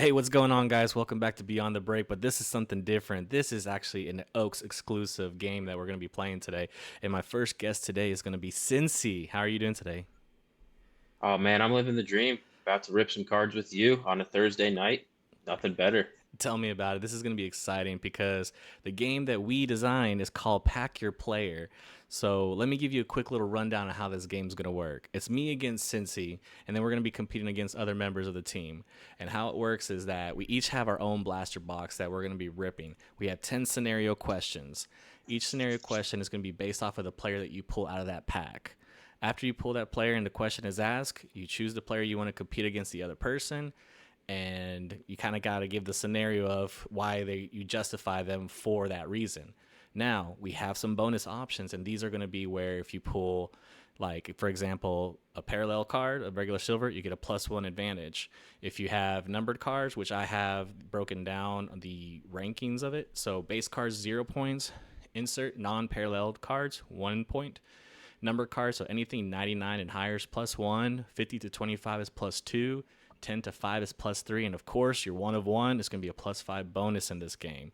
Hey, what's going on, guys? Welcome back to Beyond the Break, but this is something different. This is actually an Oaks exclusive game that we're going to be playing today. And my first guest today is going to be Cincy. How are you doing today? Oh man, I'm living the dream. About to rip some cards with you on a Thursday night. Nothing better. Tell me about it. This is going to be exciting because the game that we designed is called Pack Your Player. So let me give you a quick little rundown of how this game's going to work. It's me against Cincy, and then we're going to be competing against other members of the team. And how it works is that we each have our own blaster box that we're going to be ripping. We have 10 scenario questions. Each scenario question is going to be based off of the player that you pull out of that pack. After you pull that player and the question is asked, you choose the player you want to compete against the other person, and you kind of got to give the scenario of why you justify them for that reason. Now we have some bonus options, and these are going to be where if you pull, like for example, a parallel card, a regular silver, you get a +1 advantage. If you have numbered cards, which I have broken down the rankings of it, so base cards 0 points, insert non-paralleled cards 1 point, number cards, so anything 99 and higher is +1, 50 to 25 is +2, 10 to 5 is +3, and of course, your 1 of 1 is going to be a +5 bonus in this game.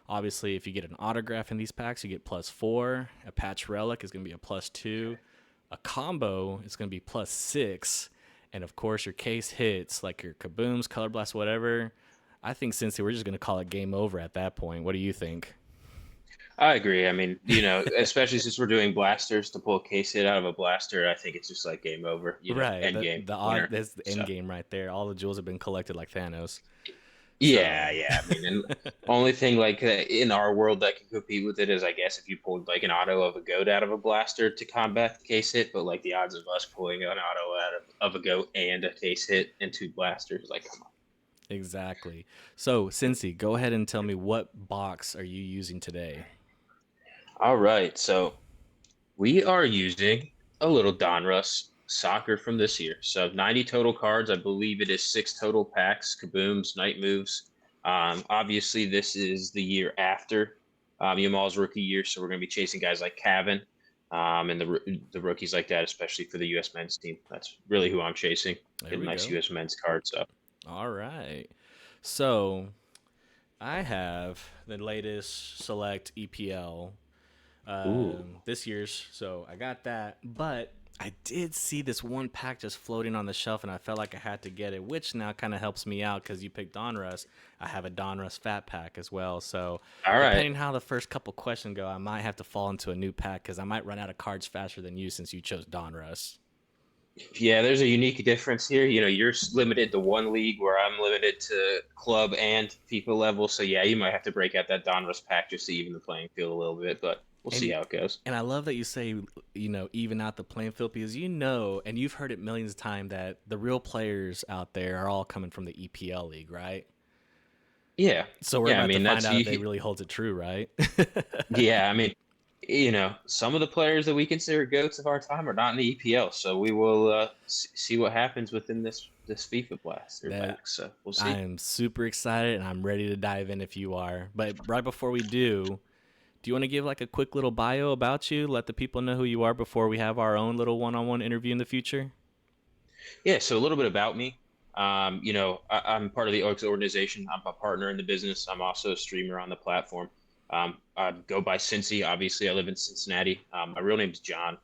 Obviously, if you get an autograph in these packs, you get +4. A patch relic is going to be a +2. A combo is going to be +6. And of course, your case hits, like your kabooms, color blast, whatever. I think since we're just going to call it game over at that point. What do you think? I agree. I mean, especially since we're doing blasters to pull a case hit out of a blaster, I think it's just like game over, Right. end The game, the odd winner. that's the end So game right there. All the jewels have been collected like Thanos. yeah, So yeah. I mean, and only thing like in our world that can compete with it is, I guess, if you pulled like an auto of a goat out of a blaster to combat the case hit, but like the odds of us pulling an auto out of a goat and a case hit and two blasters, like come on. exactly. So, Cincy, go ahead and tell me what box are you using today? All right, so we are using a little Donruss soccer from this year. So 90 total cards. I believe it is six total packs, kabooms, night moves. Obviously, this is the year after Yamal's rookie year, so we're going to be chasing guys like Cavan and the rookies like that, especially for the U.S. men's team. That's really who I'm chasing. There Get a we nice go. U.S. men's card. So, All right. So, I have the latest select EPL ooh, this year's, so I got that. But I did see this one pack just floating on the shelf, and I felt like I had to get it, which now kind of helps me out because you picked Donruss. I have a Donruss Fat Pack as well. So all right. depending how the first couple questions go, I might have to fall into a new pack because I might run out of cards faster than you since you chose Donruss. Yeah, there's a unique difference here. You're limited to one league where I'm limited to club and FIFA level. So yeah, you might have to break out that Donruss pack just to even the playing field a little bit, but we'll see And how it goes. and I love that you say, even out the playing field because and you've heard it millions of times that the real players out there are all coming from the EPL league, right? Yeah. So we're Yeah, I about to mean find that's out if you they really holds it true, right? yeah, I mean, some of the players that we consider goats of our time are not in the EPL, so we will see what happens within this FIFA blaster That pack. So we'll I see. am super excited and I'm ready to dive in if you are. But right before we do you want to give like a quick little bio about you? Let the people know who you are before we have our own little one-on-one interview in the future. Yeah, so a little bit about me. I'm part of the Oaks organization. I'm a partner in the business. I'm also a streamer on the platform. I go by Cincy. Obviously, I live in Cincinnati. My real name is John.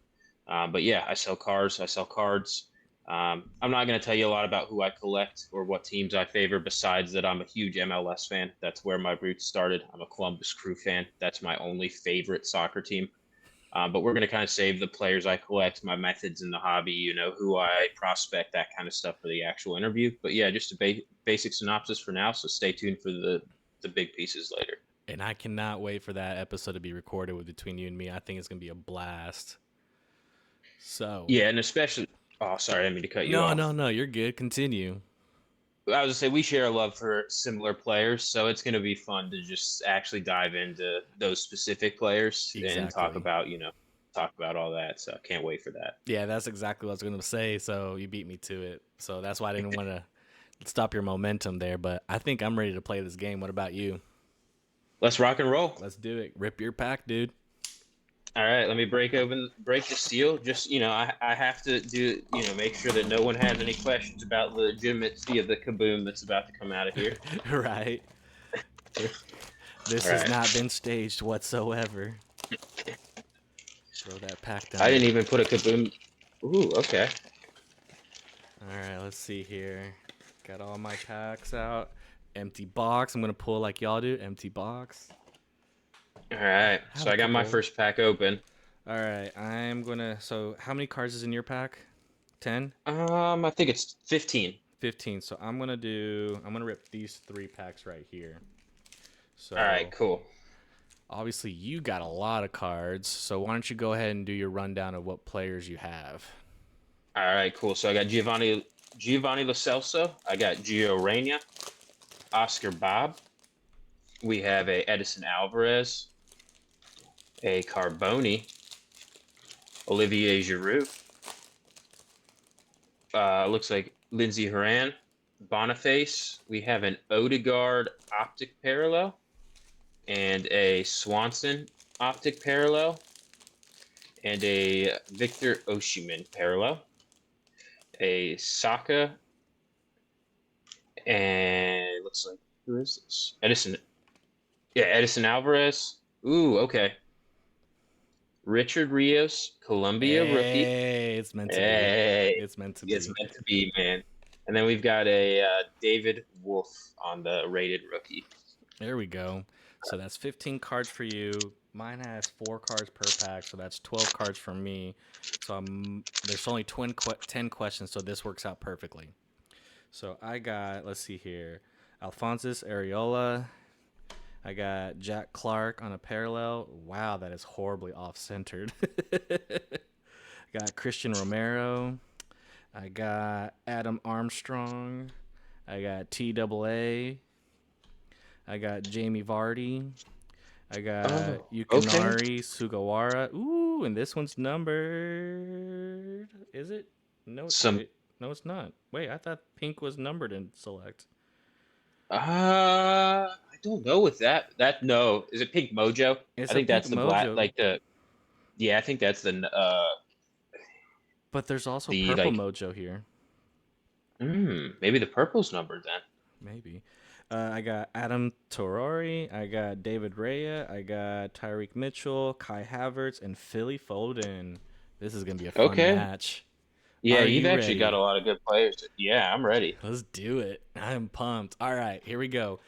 But yeah, I sell cars. I sell cards. I'm not going to tell you a lot about who I collect or what teams I favor, besides that I'm a huge MLS fan. That's where my roots started. I'm a Columbus Crew fan. That's my only favorite soccer team. But we're going to kind of save the players I collect, my methods in the hobby, who I prospect, that kind of stuff for the actual interview. But yeah, just a basic synopsis for now. So stay tuned for the big pieces later. And I cannot wait for that episode to be recorded with between you and me. I think it's going to be a blast. So, Yeah, and especially, oh, sorry, I didn't mean to cut you no, no, off. no, you're good. Continue. I was going to say we share a love for similar players, so it's going to be fun to just actually dive into those specific players and Exactly. talk about all that. So can't wait for that. Yeah, that's exactly what I was going to say. So you beat me to it. So that's why I didn't want to stop your momentum there. But I think I'm ready to play this game. What about you? Let's rock and roll. Let's do it. Rip your pack, dude. All right, let me break the seal. Just I have to do make sure that no one has any questions about the legitimacy of the kaboom that's about to come out of here. Right. This All has right, not been staged whatsoever. Throw that pack I down. didn't even put a kaboom. Ooh, okay. All right, let's see here. Got all my packs out. Empty box. I'm gonna pull like y'all do. Empty box. All right, Have so a I got my couple. first pack open. All right, I'm gonna. So, how many cards is in your pack? 10? I think it's 15. 15. So, I'm gonna do. I'm gonna rip these 3 packs right here. All right, So, cool. obviously, you got a lot of cards. So, why don't you go ahead and do your rundown of what players you have? All right, cool. So I got Giovanni Lo Celso. I got Gio Reyna, Oscar Bob. We have a Edison Alvarez, a Carboni, Olivier Giroud. Looks like Lindsey Horan, Boniface. We have an Odegaard optic parallel and a Swanson optic parallel and a Victor Osimhen parallel. A Saka, and it looks like who is this? Edison. Yeah, Edison Alvarez. Ooh, okay. Richard Rios, Columbia rookie. Hey, it's meant to be. Hey, It's meant to it's be. meant to be, man. And then we've got a David Wolf on the rated rookie. There we go. So that's 15 cards for you. Mine has 4 cards per pack, so that's 12 cards for me. So there's only 10 questions, so this works out perfectly. So I got, let's see here, Alphonsus Areola. I got Jack Clark on a parallel. Wow, that is horribly off-centered. I got Christian Romero. I got Adam Armstrong. I got TAA. I got Jamie Vardy. I got Oh, okay. Yukinari Sugawara. Ooh, and this one's numbered. Is it? No, Some wait. No, it's not. Wait, I thought pink was numbered in select. I don't know with that. That no, is it Pink Mojo? I It's a think pink that's the black mojo, like the yeah, I think that's but there's also the purple like mojo here. maybe the purple's numbered then. Maybe. I got Adam Torori. I got David Raya. I got Tyreek Mitchell, Kai Havertz, and Philly Foden. This is going to be a fun Okay. match. Yeah, Are you've you actually got ready? a lot of good players. Yeah, I'm ready. Let's do it. I'm pumped. All right, here we go.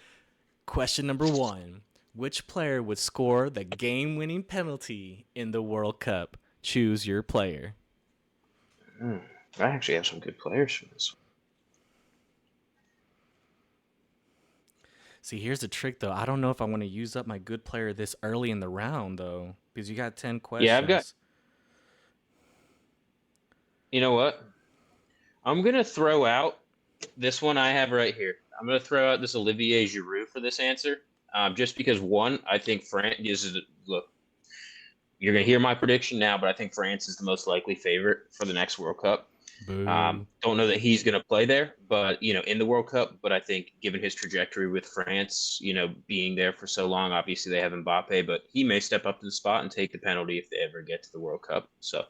Question number 1. Which player would score the game winning penalty in the World Cup? Choose your player. Hmm. I actually have some good players for this. See, here's the trick, though. I don't know if I want to use up my good player this early in the round, though, because you got 10 Yeah, I've got. questions. You know what? I'm gonna throw out this one I have right here. I'm gonna throw out this Olivier Giroud for this answer, just because one, I think France is look. You're gonna hear my prediction now, but I think France is the most likely favorite for the next World Cup. Boo. Don't know that he's going to play there, but in the World Cup. But I think given his trajectory with France, being there for so long, obviously they have Mbappe, but he may step up to the spot and take the penalty if they ever get to the World Cup. So,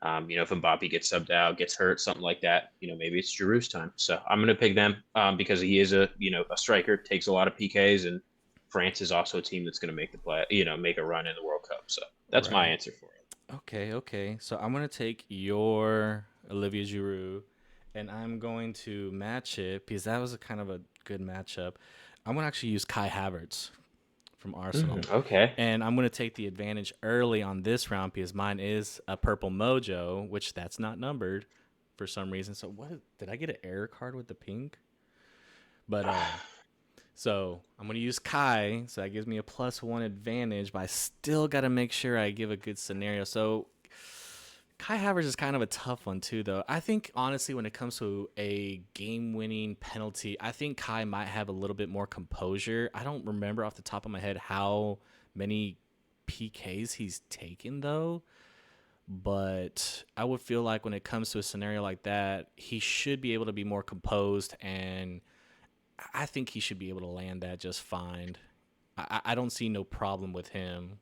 if Mbappe gets subbed out, gets hurt, something like that, maybe it's Giroud's time. So I'm going to pick them because he is a striker, takes a lot of PKs, and France is also a team that's going to make the play, make a run in the World Cup. So that's my Right. answer for it. Okay, okay. So I'm going to take your Olivia Giroud and I'm going to match it because that was a kind of a good matchup. I'm going to actually use Kai Havertz from Arsenal. Okay. And I'm going to take the advantage early on this round because mine is a purple mojo, which that's not numbered for some reason. So what did I get an error card with the pink? But so I'm gonna use Kai, so that gives me a +1 advantage. But I still gotta make sure I give a good scenario. So Kai Havertz is kind of a tough one too, though. I think honestly, when it comes to a game-winning penalty, I think Kai might have a little bit more composure. I don't remember off the top of my head how many PKs he's taken though, but I would feel like when it comes to a scenario like that, he should be able to be more composed, and I think he should be able to land that just fine. I don't see no problem with him.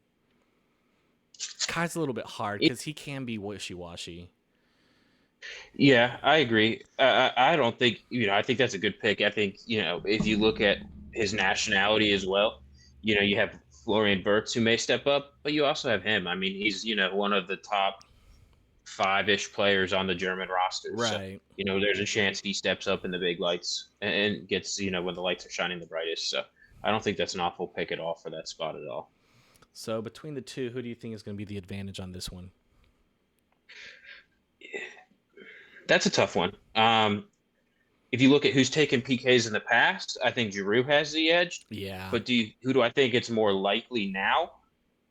Kai's a little bit hard It, because he can be wishy-washy. yeah, I agree. I don't think, I think that's a good pick. I think, if you look at his nationality as well, you have Florian Wirtz who may step up, but you also have him. I mean, he's, one of the top five-ish players on the German roster. So, Right. there's a chance he steps up in the big lights and gets, when the lights are shining the brightest. So I don't think that's an awful pick at all for that spot at all. So between the two, who do you think is going to be the advantage on this one? That's a tough one. If you look at who's taken PKs in the past, I think Giroux has the edge. Yeah. But who do I think it's more likely now?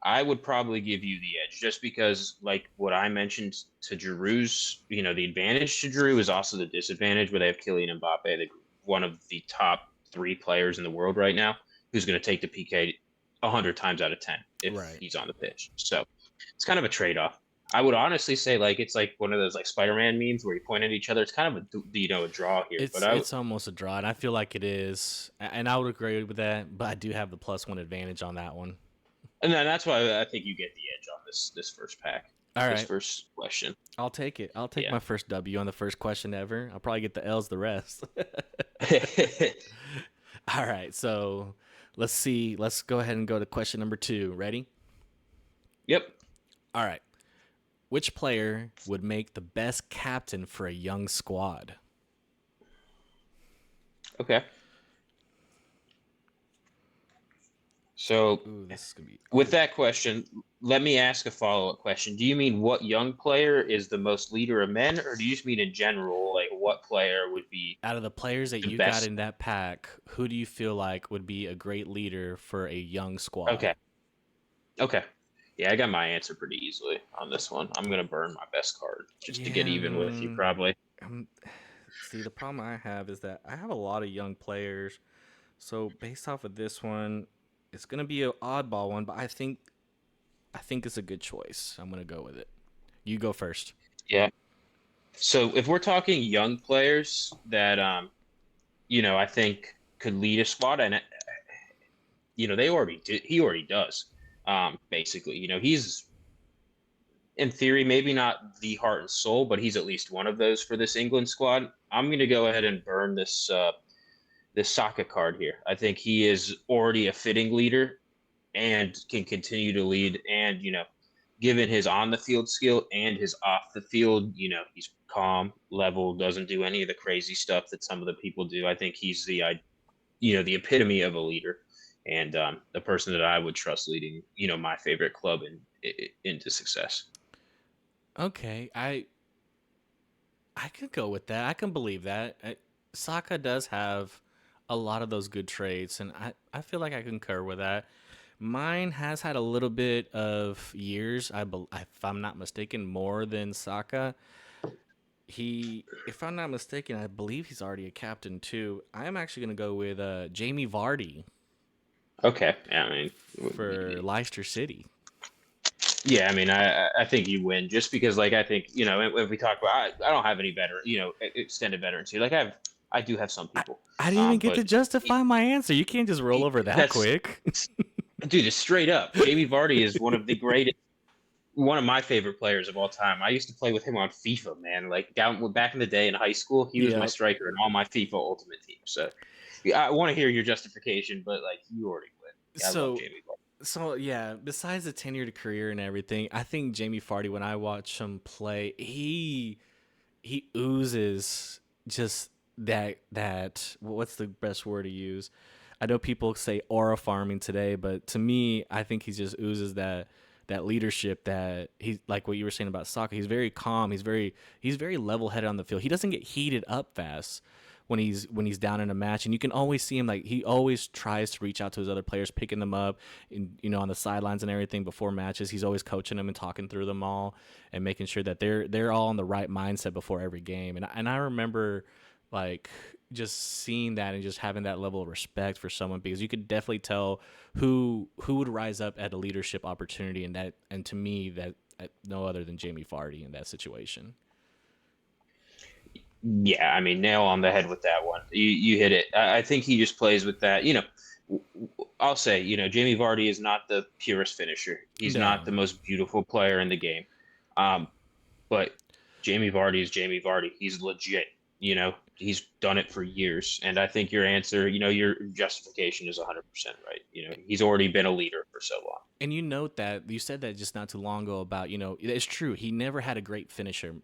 I would probably give you the edge just because, like what I mentioned to Giroux's, the advantage to Giroux is also the disadvantage where they have Kylian Mbappe, one of the top three players in the world right now, who's going to take the PK 100 times out of 10 if Right. he's on the pitch. So it's kind of a trade off. I would honestly say like it's like one of those like Spider-Man memes where you point at each other. It's kind of a draw here, but It's almost a draw, and I feel like it is, and I would agree with that. But I do have the +1 advantage on that one. and then that's why I think you get the edge on this first pack, All this right, first question. I'll take it. I'll take Yeah. my first W on the first question ever. I'll probably get the L's the rest. All right, so let's see. Let's go ahead and go to question number 2. Ready? Yep. All right. Which player would make the best captain for a young squad? Okay. So Ooh, this is gonna be. with that question, let me ask a follow-up question. Do you mean what young player is the most leader of men, or do you just mean in general, like what player would be Out of the players that the you got best? in that pack, who do you feel like would be a great leader for a young squad? Okay. Okay. Yeah, I got my answer pretty easily on this one. I'm gonna burn my best card just to get Yeah. even with you, probably. Um, see, the problem I have is that I have a lot of young players. So based off of this one, it's gonna be an oddball one, but I think it's a good choice. I'm gonna go with it. You go first. Yeah. So if we're talking young players that I think could lead a squad, and he already does. Basically, he's in theory maybe not the heart and soul, but he's at least one of those for this England squad. I'm going to go ahead and burn this Saka card here. I think he is already a fitting leader and can continue to lead. And given his on the field skill and his off the field, he's calm, level, doesn't do any of the crazy stuff that some of the people do. I think he's the epitome of a leader and the person that I would trust leading, my favorite club into success. Okay, I could go with that. I can believe that. Saka does have a lot of those good traits, and I feel like I concur with that. Mine has had a little bit of years. If I'm not mistaken, more than Saka. If I'm not mistaken, I believe he's already a captain too. I am actually going to go with Jamie Vardy Okay, yeah, I mean, for Leicester City. yeah, I mean, I think you win just because, like, I think if we talk about, I don't have any better, extended veterans here. Like, I do have some I, people, I didn't even get but to justify my answer. You can't just roll over that that's quick. dude, just straight up. Jamie Vardy is one of my favorite players of all time. I used to play with him on FIFA, man. Like back in the day in high school, he was my Yep. striker in all my FIFA Ultimate teams. So yeah, I want to hear your justification, but like you already win. Yeah, I love So Jamie Vardy. So yeah, besides the tenured career and everything, I think Jamie Vardy, when I watch him play, he oozes just that what's the best word to use? I know people say aura farming today, but to me, I think he just oozes that leadership that he's like what you were saying about soccer. He's very calm. He's very level headed on the field. He doesn't get heated up fast when he's down in a match, and you can always see him like he always tries to reach out to his other players, picking them up, and on the sidelines and everything before matches. He's always coaching them and talking through them all, and making sure that they're all in the right mindset before every game. And I remember like just seeing that and just having that level of respect for someone because you could definitely tell who would rise up at a leadership opportunity, and to me that no other than Jamie Vardy in that situation. Yeah, I mean, nail on the head with that one. You hit it. I think he just plays with that. I'll say, Jamie Vardy is not the purest finisher. He's not the No. most beautiful player in the game. Um, but Jamie Vardy is Jamie Vardy. He's legit. He's done it for years. And I think your answer, your justification is 100% right. He's already been a leader for so long. And you note that you said that just not too long ago about, it's true. He never had a great finisher,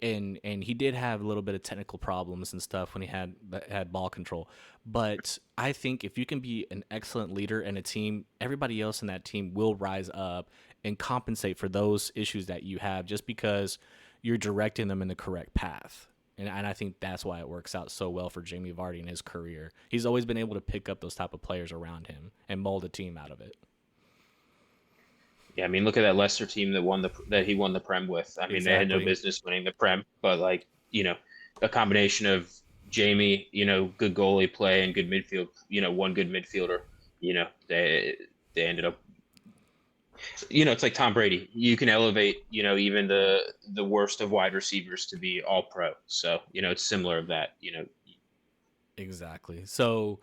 and he did have a little bit of technical problems and stuff when he had ball control. But I think if you can be an excellent leader in a team, everybody else in that team will rise up and compensate for those issues that you have, just because you're directing them in the correct path. And I think that's why it works out so well for Jamie Vardy in his career. He's always been able to pick up those type of players around him and mold a team out of it. Yeah, I mean, look at that Leicester team that he won the Prem with. I mean, they had no Exactly. business winning the Prem, but like, a combination of Jamie, good goalie play and good midfield, one good midfielder, they ended up, it's like Tom Brady. You can elevate, even the worst of wide receivers to be all pro. So, it's similar of that. Exactly. So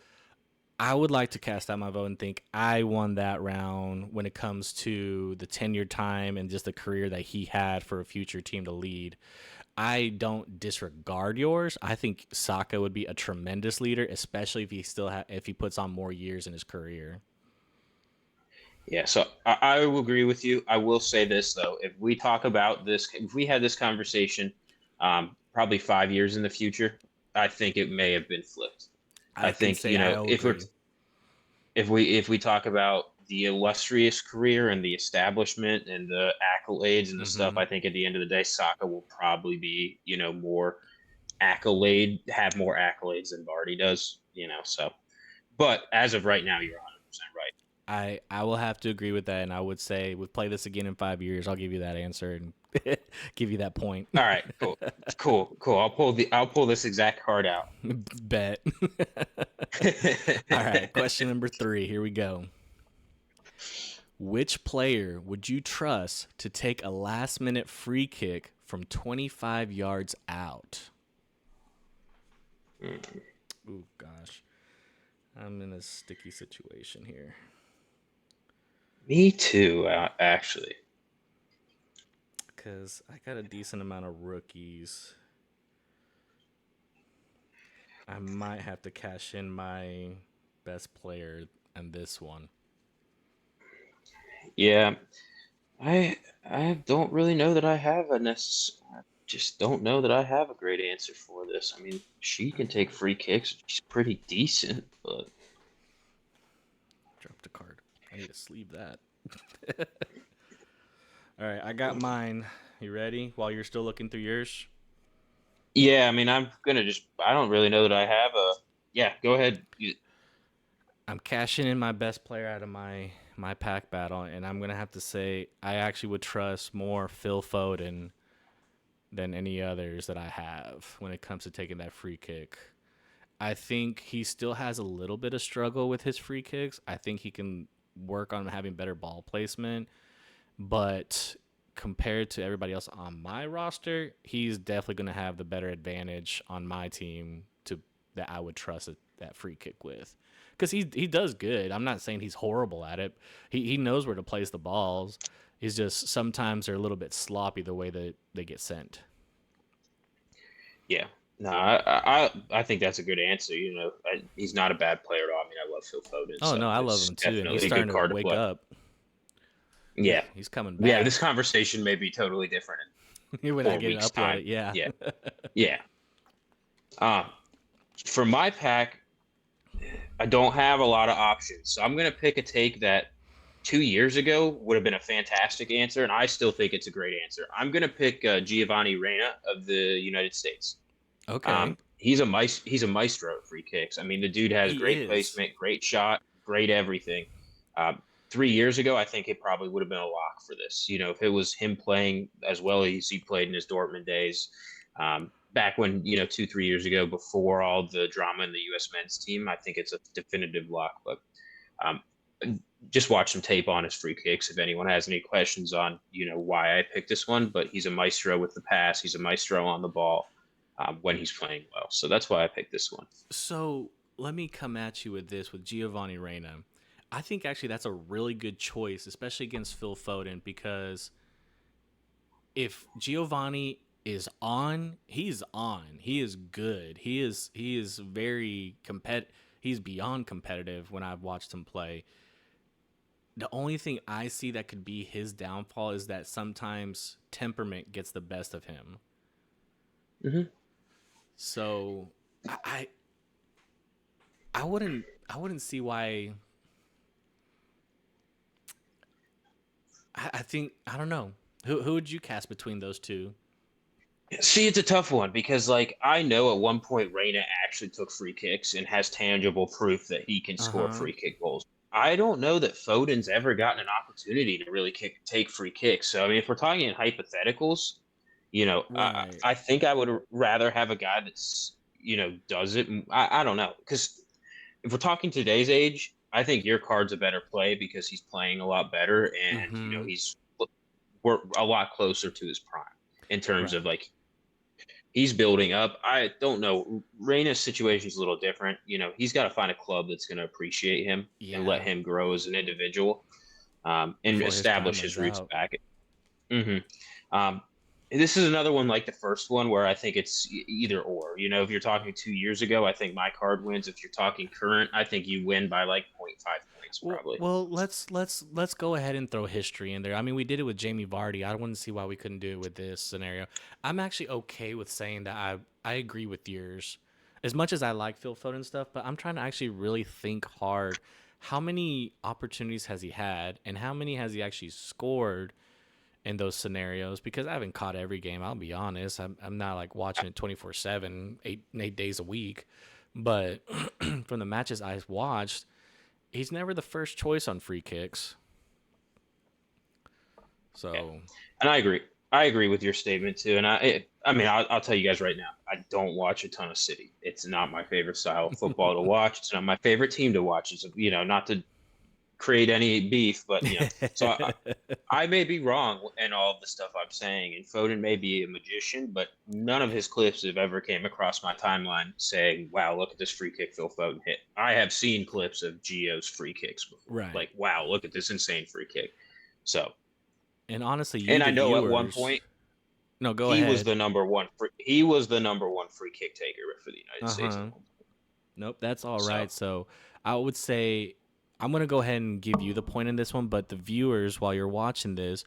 I would like to cast out my vote and think I won that round when it comes to the tenure time and just the career that he had for a future team to lead. I don't disregard yours. I think Saka would be a tremendous leader, especially if he puts on more years in his career. Yeah, so I will agree with you. I will say this though, if we talk about this, if we had this conversation, probably 5 years in the future, I think it may have been flipped. I I can think say I agree. if we talk about the illustrious career and the establishment and the accolades and the stuff, Hmm. I think at the end of the day, Saka will probably be more have more accolades than Vardy does. So, but as of right now, you're 100% right. I will have to agree with that, and I would say we'll play this again in 5 years. I'll give you that answer and give you that point. All right, cool. I'll pull this exact card out. Bet. All right, question number 3. Here we go. Which player would you trust to take a last minute free kick from 25 yards out? Ooh, gosh. I'm in a sticky situation here. Me too, actually. Because I got a decent amount of rookies. I might have to cash in my best player on this one. Yeah, I don't really know that I have I just don't know that I have a great answer for this. I mean, she can take free kicks. She's pretty decent, but Drop the card. I need to sleeve that. All right, I got mine. You ready? While you're still looking through yours? yeah, I mean, I don't really know that I have a. Yeah, go ahead. I'm cashing in my best player out of my pack battle, and I'm gonna have to say I actually would trust more Phil Foden than any others that I have when it comes to taking that free kick. I think he still has a little bit of struggle with his free kicks. I think he can work on having better ball placement, but compared to everybody else on my roster, he's definitely going to have the better advantage on my team to that I would trust that free kick with. Because he does good. I'm not saying he's horrible at it. He knows where to place the balls. He's just sometimes they're a little bit sloppy the way that they get sent. Yeah, no, I think that's a good answer. He's not a bad player at all. I mean, I love Phil Foden, Oh so no, I love it's him too, and he's definitely a good starting to card to wake play. up. Yeah, He's coming yeah. This back. conversation may be totally different in When I four get it weeks' time. uploaded, yeah. Yeah, yeah. Uh, for my pack, I don't have a lot of options, so I'm gonna pick a take that 2 years ago would have been a fantastic answer, and I still think it's a great answer. I'm gonna pick Giovanni Reyna of the United States. Okay. He's a maestro at free kicks. I mean, the dude has He great is. placement, great shot, great everything. Um, 3 years ago, I think it probably would have been a lock for this. If it was him playing as well as he played in his Dortmund days, back when 2, 3 years ago, before all the drama in the U.S. men's team, I think it's a definitive lock. But um, just watch some tape on his free kicks if anyone has any questions on why I picked this one. But he's a maestro with the pass. He's a maestro on the ball when he's playing well. So that's why I picked this one. So let me come at you with this with Giovanni Reina. I think actually that's a really good choice, especially against Phil Foden, because if Giovanni is on, he's on. He is good. He is very he's beyond competitive when I've watched him play. The only thing I see that could be his downfall is that sometimes temperament gets the best of him. Hmm. So I I wouldn't see why. I think I don't know who would you cast between those two. See, it's a tough one because, like, I know at one point Reyna actually took free kicks and has tangible proof that he can Uh score huh. free kick goals. I don't know that Foden's ever gotten an opportunity to really take free kicks. So, I mean, if we're talking in hypotheticals, Right. I think I would rather have a guy that's, does it. I don't know. Because if we're talking today's age, I think your card's a better play because he's playing a lot better and, Mm-hmm. we're a lot closer to his prime in terms of Right. like he's building up. I don't know. Reyna's situation is a little different. He's got to find a club that's going to appreciate him and let Yeah. him grow as an individual, and Before his prime establish runs his roots out. back. Hmm. Um, this is another one like the first one where I think it's either or. If you're talking 2 years ago, I think my card wins. If you're talking current, I think you win by like 0.5 points Well, probably. well, let's go ahead and throw history in there. I mean, we did it with Jamie Vardy. I wouldn't see why we couldn't do it with this scenario. I'm actually okay with saying that I agree with yours. As much as I like Phil Foden stuff, but I'm trying to actually really think hard. How many opportunities has he had, and how many has he actually scored in those scenarios? Because I haven't caught every game. I'll be honest. I'm not like watching it 24/7, 8 days a week. But from the matches I've watched, he's never the first choice on free kicks. Yeah, So, and I agree. I agree with your statement too. And I mean, I'll tell you guys right now, I don't watch a ton of City. It's not my favorite style of football to watch. It's not my favorite team to watch. It's not to create any beef, but so I may be wrong in all of the stuff I'm saying, and Foden may be a magician, but none of his clips have ever came across my timeline saying, "Wow, look at this free kick Phil Foden hit." I have seen clips of Gio's free kicks before, right. like, "Wow, look at this insane free kick." So, And honestly, you, and I the know at one viewers, point no, go he was ahead. the number one. He was the number one free kick taker for the United Uh States at huh. one point. Nope, that's all So, right. So, I would say I'm going to go ahead and give you the point in this one, but the viewers, while you're watching this,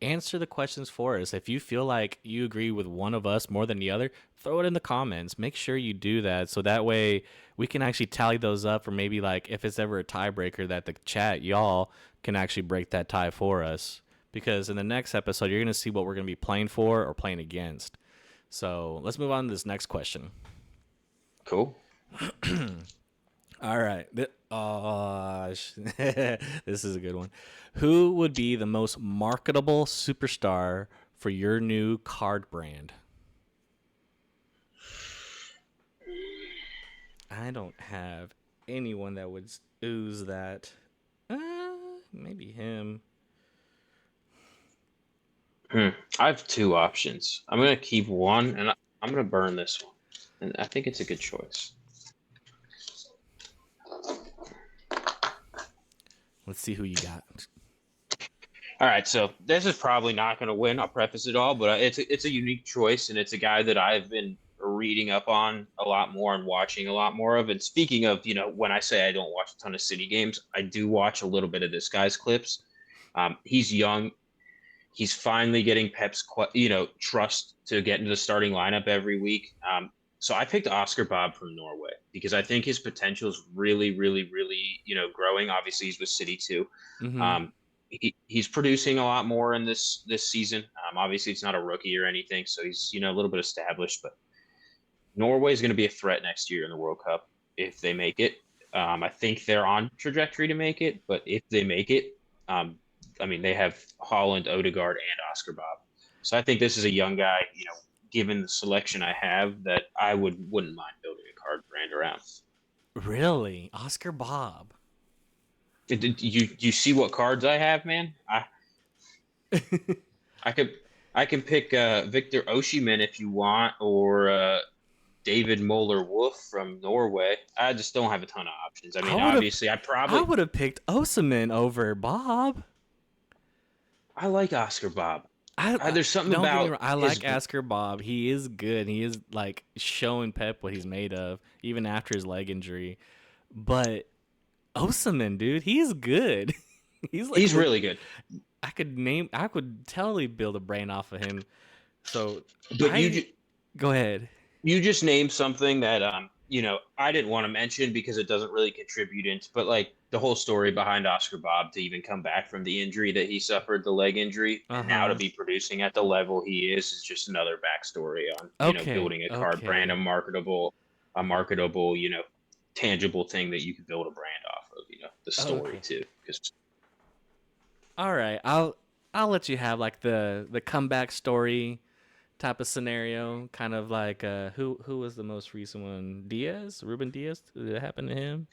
answer the questions for us. If you feel like you agree with one of us more than the other, throw it in the comments. Make sure you do that so that way we can actually tally those up, or maybe like if it's ever a tiebreaker that the chat y'all can actually break that tie for us. Because in the next episode, you're going to see what we're going to be playing for or playing against. So let's move on to this next question. cool. All right. This is a good one. Who would be the most marketable superstar for your new card brand? I don't have anyone that would ooze that. Maybe him. Hmm. I have two options. I'm gonna keep one, and I'm gonna burn this one, and I think it's a good choice. Let's see who you got. All right, so this is probably not going to win. I'll preface it all, but it's a unique choice, and it's a guy that I've been reading up on a lot more and watching a lot more of. And speaking of, when I say I don't watch a ton of City games, I do watch a little bit of this guy's clips. He's young. He's finally getting Pep's, trust to get into the starting lineup every week. So I picked Oscar Bob from Norway because I think his potential is really, really, really, growing. Obviously, he's with City too. Mm-hmm. Um, he's producing a lot more in this season. Obviously, it's not a rookie or anything, so he's a little bit established. But Norway is going to be a threat next year in the World Cup if they make it. I think they're on trajectory to make it, but if they make it, um, I mean, they have Holland, Odegaard, and Oscar Bob. So I think this is a young guy. Given the selection I have, that I wouldn't mind building a card brand around. Really? Oscar Bob. Did you see what cards I have, man? I could I can pick Victor Oshiman if you want, or David Moller Wolf from Norway. I just don't have a ton of options. I I mean, would have obviously, I would have picked Osimhen over Bob. I like Oscar Bob. I There's something don't get me about wrong. I his. like Asker Bob. He is good. He is like showing Pep what he's made of, even after his leg injury. But Osimhen, dude, he's good. He's like He's really good. I could totally build a brain off of him. So But I go ahead. you just named something that I didn't want to mention because it doesn't really contribute into, but like the whole story behind Oscar Bob to even come back from the injury that he suffered, the leg injury, Uh and now to huh. be producing at the level he is just another backstory on Okay. building a card brand, Okay. a marketable, tangible thing that you can build a brand off of. The story Okay. too, because All right. I'll let you have like the comeback story type of scenario, kind of like who was the most recent one? Diaz, Ruben Diaz. Did it happen to him?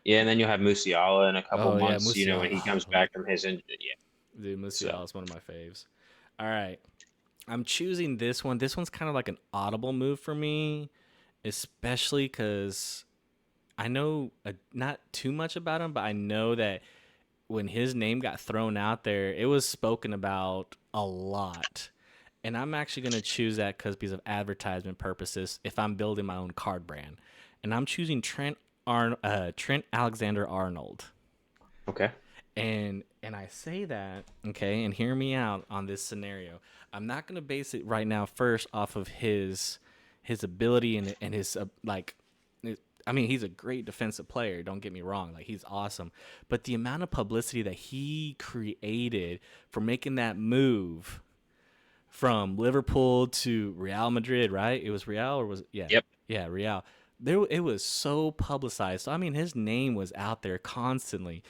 yeah, and then you'll have Musiala in a couple Oh yeah, months, when Musiala. he comes Oh, back from his injury. Yeah, dude, so Musiala is one of my faves. All right, I'm choosing this one. This one's kind of like an audible move for me, especially because I know not too much about him, but I know that when his name got thrown out there, it was spoken about a lot. And I'm actually going to choose that because of advertisement purposes if I'm building my own card brand. And I'm choosing Trent Alexander Arnold. okay. And I say that, okay, and hear me out on this scenario. I'm not going to base it right now first off of his ability and his like I mean, he's a great defensive player, don't get me wrong. Like he's awesome. But the amount of publicity that he created for making that move from Liverpool to Real Madrid, right? It was Real or was it? Yeah. Yep. Yeah, Real. There it was so publicized. So I mean, his name was out there constantly.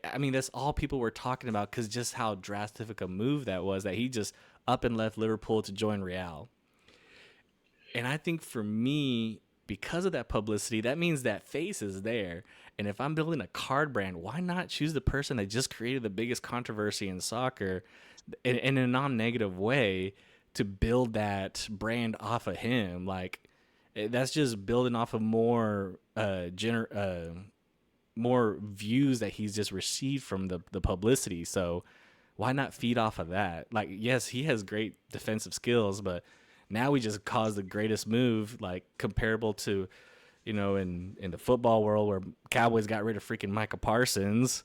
I mean, that's all people were talking about cuz just how drastic a move that was that he just up and left Liverpool to join Real. And I think for me, because of that publicity, that means that face is there. And if I'm building a card brand, why not choose the person that just created the biggest controversy in soccer in a non negative way to build that brand off of him? Like, that's just building off of more views that he's just received from the publicity. So why not feed off of that? Like, yes, he has great defensive skills, but now we just caused the greatest move, like comparable to, in the football world where Cowboys got rid of freaking Micah Parsons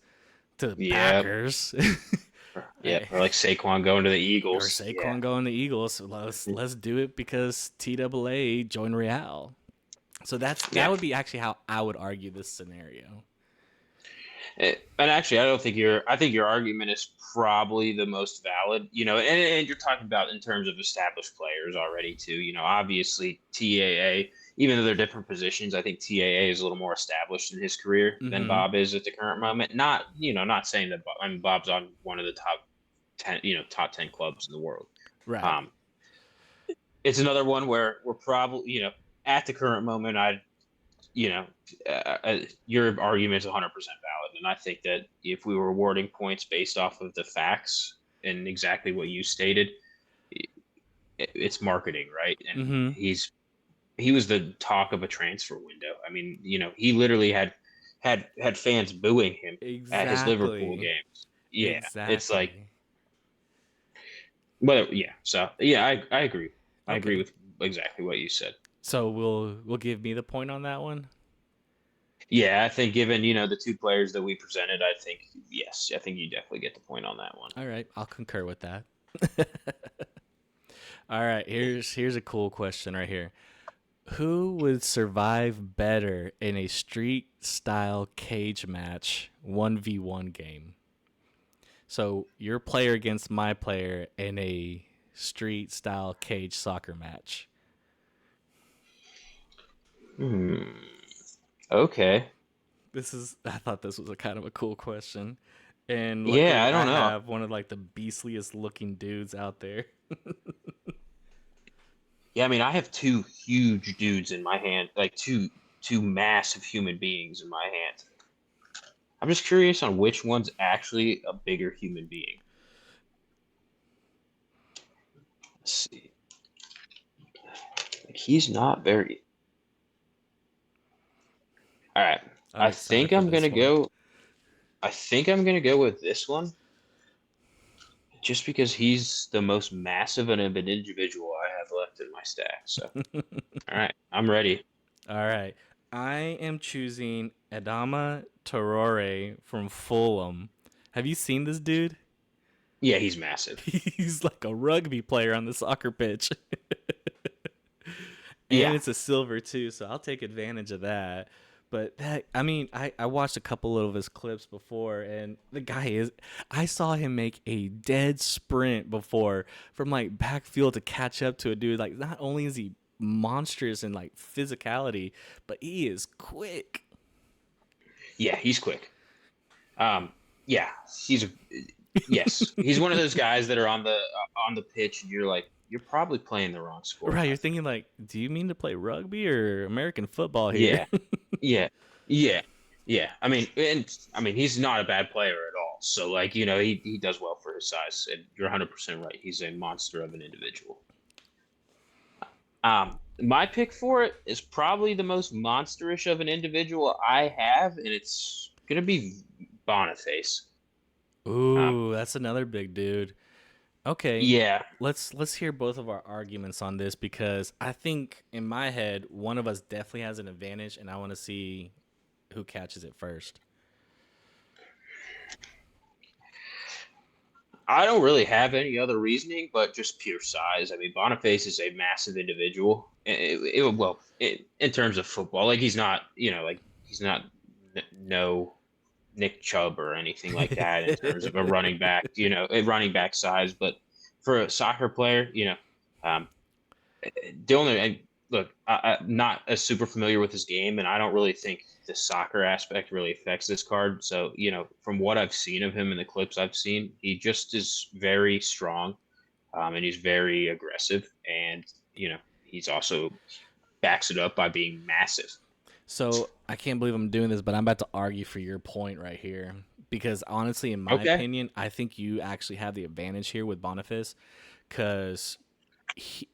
to the Yeah. Packers. Yeah, or like Saquon going to the Or Eagles. Yeah, Saquon going to Eagles. So let's do it because TAA joined Real. So that yeah. would be actually how I would argue this scenario. And actually, I don't think your I think your argument is probably the most valid. And you're talking about in terms of established players already too. Obviously TAA, even though they're different positions, I think TAA is a little more established in his career than Mm-hmm. Bob is at the current moment. Not saying that. I mean, Bob's on one of the top 10 clubs in the world. Right. Um, it's another one where we're probably, at the current moment, you know, your argument is 100% valid. And I think that if we were awarding points based off of the facts and exactly what you stated, it's marketing, right? And Mm-hmm. he was the talk of a transfer window. I mean, he literally had fans booing him at his Liverpool Exactly. games. Yeah, it's like, Exactly. but yeah. So yeah, I agree. I agree Okay. with exactly what you said. So we'll give me the point on that one. Yeah, I think given, the two players that we presented, I think yes, I think you definitely get the point on that one. All right, I'll concur with that. All right, here's a cool question right here. Who would survive better in a street style cage match 1v1 game? So your player against my player in a street style cage soccer match. Hmm. Okay. I thought this was a kind of a cool question. And Yeah, luckily I I don't know. have one of like the beastliest looking dudes out there. Yeah, I mean, I have two huge dudes in my hand, like two massive human beings in my hand. I'm just curious on which one's actually a bigger human being. Let's see. He's not very. All right. I'm I excited think for I'm this gonna one. go. I think I'm gonna go with this one, just because he's the most massive of an individual I have left in my stack. So, all right, I'm ready. All right. I am choosing Adama Traore from Fulham. Have you seen this dude? Yeah, he's massive. He's like a rugby player on the soccer pitch. And Yeah, it's a silver too, so I'll take advantage of that. But that, I mean, I watched a couple of his clips before, and the guy is, I saw him make a dead sprint before from like backfield to catch up to a dude. Like, not only is he monstrous in like physicality, but he is quick. yeah, he's quick. Um, yeah, he's one of those guys that are on the pitch, and you're like, you're probably playing the wrong sport, Right, my you're friend. thinking like, do you mean to play rugby or American football here? Yeah, yeah, yeah, yeah. I mean, he's not a bad player at all. So, like, he does well for his size, and you're 100% right. He's a monster of an individual. My pick for it is probably the most monsterish of an individual I have, and it's gonna be Boniface. Um, Ooh, that's another big dude. Okay, yeah, let's hear both of our arguments on this because I think in my head one of us definitely has an advantage, and I want to see who catches it first. I don't really have any other reasoning, but just pure size. I mean, Boniface is a massive individual. In terms of football, like he's not no Nick Chubb or anything like that in terms of a running back, a running back size. But for a soccer player, um, the only and look, I'm not as super familiar with his game, and I don't really think the soccer aspect really affects this card. So, from what I've seen of him in the clips I've seen, he just is very strong, and he's very aggressive, and he's also backs it up by being massive. So I can't believe I'm doing this, but I'm about to argue for your point right here because honestly, in my Okay. opinion, I think you actually have the advantage here with Boniface because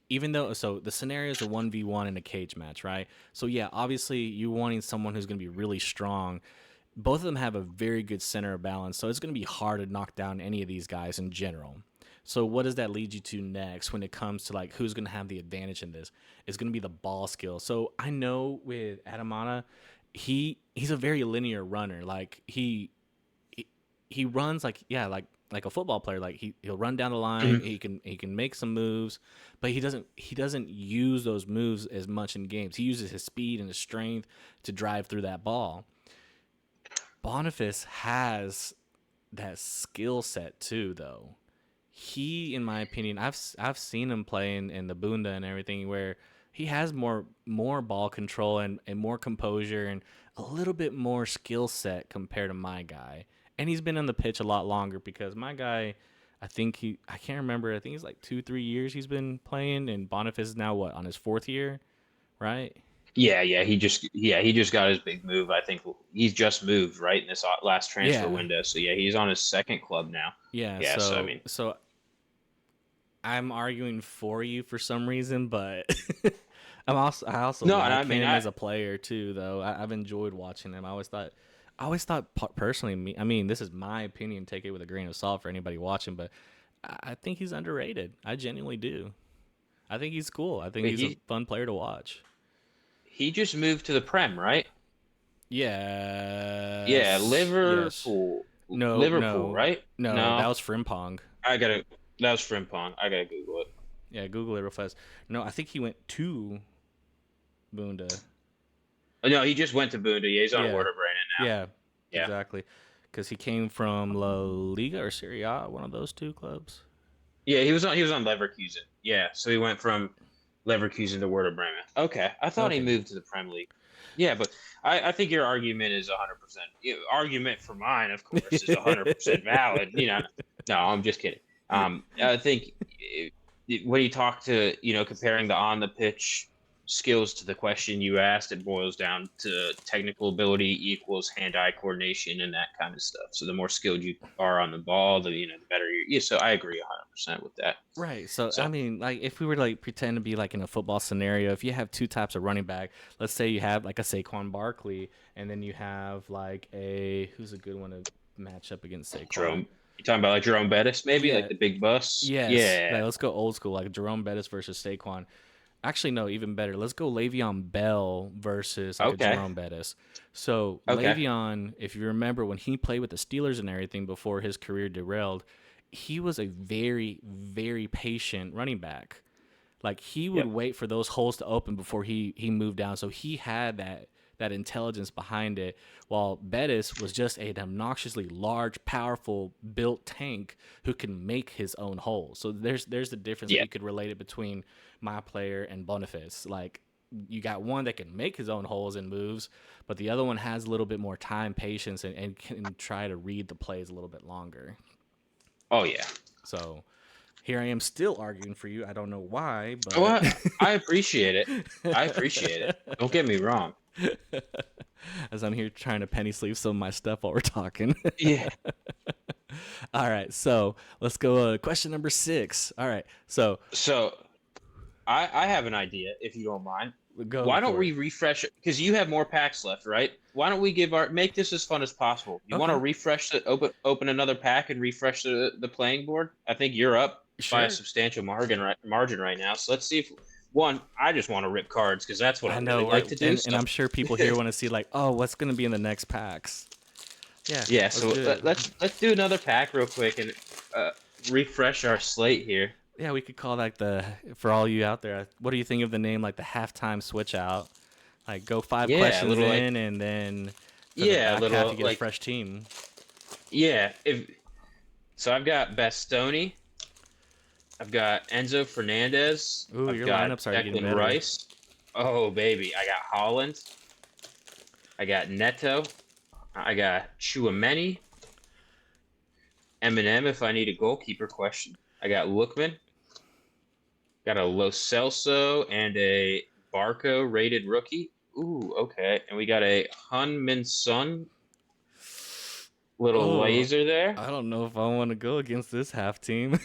even though the scenario is a 1v1 in a cage match, right? So yeah, obviously you wanting someone who's going to be really strong. Both of them have a very good center of balance, so it's going to be hard to knock down any of these guys in general. So what does that lead you to next when it comes to like who's going to have the advantage in this? It's going to be the ball skill. So I know with Adamana, he's a very linear runner. Like he, he runs like yeah like a football player. Like he'll run down the line. Mhm. He can make some moves, but he doesn't use those moves as much in games. He uses his speed and his strength to drive through that ball. Boniface has that skill set too, though. He, in my opinion, I've seen him play in the Bunda and everything where he has more ball control and more composure and a little bit more skill set compared to my guy. And he's been on the pitch a lot longer because my guy, I can't remember. I think he's like 2 3 years he's been playing, and Boniface is now what on his fourth year, right? Yeah. He just got his big move. I think he's just moved right in this last transfer Yeah, window. So yeah, he's on his second club now. yeah. Yeah. So I So mean, so I'm arguing for you for some reason, but I also no, and I like mean, him as a player too. Though I've enjoyed watching him. I always thought personally. I mean, this is my opinion. Take it with a grain of salt for anybody watching, but I think he's underrated. I genuinely do. I think he's cool. I think wait, he's a he fun player to watch. he just moved to the Prem, right? Yeah, Yes, yes. Liverpool, No, Liverpool, no, right? no. That No, was Frimpong. I gotta. That was Frimpong. I gotta Google it. Yeah, Google it real fast. No, I think he went to Bunda. Oh, no, he just went to Bunda. Yeah, he's on Yeah, Werder Bremen now. yeah, Yeah, exactly. Because he came from La Liga or Serie A, one of those two clubs. yeah, he was on Leverkusen. Yeah, so he went from Leverkusen to Werder Bremen. Okay, I thought he Okay. moved to the Prem League. Yeah, but I think your argument is 100%. Argument for mine, of course, is 100% valid. No, I'm just kidding. I think when you talk to comparing the on the pitch skills to the question you asked, it boils down to technical ability equals hand-eye coordination and that kind of stuff. So the more skilled you are on the ball, the better you. Yeah, so I agree 100% with that. Right. So I So mean, like if we were to like pretend to be like in a football scenario, if you have two types of running back, let's say you have like a Saquon Barkley, and then you have like a who's a good one to match up against Saquon? Jerome, you talking about like Jerome Bettis, maybe like Yeah. the big bus? Yes. Yeah. Like, let's go old school, like Jerome Bettis versus Saquon. Actually, no, even better. Let's go Le'Veon Bell versus like a Okay. Jerome Bettis. So Okay. Le'Veon, if you remember when he played with the Steelers and everything before his career derailed, he was a very, very patient running back. Like he would Yep. wait for those holes to open before he moved down. So he had that intelligence behind it. While Bettis was just an obnoxiously large, powerful, built tank who can make his own holes. So there's the difference that Yeah. you could relate it between my player and Boniface. Like you got one that can make his own holes and moves, but the other one has a little bit more time, patience, and can try to read the plays a little bit longer. Oh yeah. So here I am still arguing for you. I don't know why, Oh, but I appreciate it. I appreciate it. Don't get me wrong. as I'm here trying to penny sleeve some of my stuff while we're talking. Yeah. All right, so let's go. Question number 6. All right, so So I have an idea, if you don't mind. go Why don't for it. we refresh it? Because you have more packs left, right? Why don't we make this as fun as possible? You want to Okay, refresh the open another pack and refresh the playing board? I think you're up by a sure. substantial margin right now. So let's see if one. I just want to rip cards because that's what I I really know, right? like to do. And So I'm sure people here want to see like, oh, what's gonna be in the next packs? Yeah, yeah, let's so do it. let's do another pack real quick and uh, refresh our slate here. Yeah, we could call that the for all you out there. What do you think of the name like the halftime switch out? Like go 5 Yeah, a questions little like in, and then for the yeah, a back half little you get a like fresh team. yeah. If so, I've got Bastoni, I've got Enzo Fernandez, Ooh, I've your got lineups are getting Declan better. Rice. Oh baby, I got Holland, I got Neto, I got Chouameni, Eminem if I need a goalkeeper question. I got Lookman, got a Lo Celso and a Barco rated rookie. Ooh, okay. And we got a Hun Min Sun little Oh, laser there. I don't know if I want to go against this half team.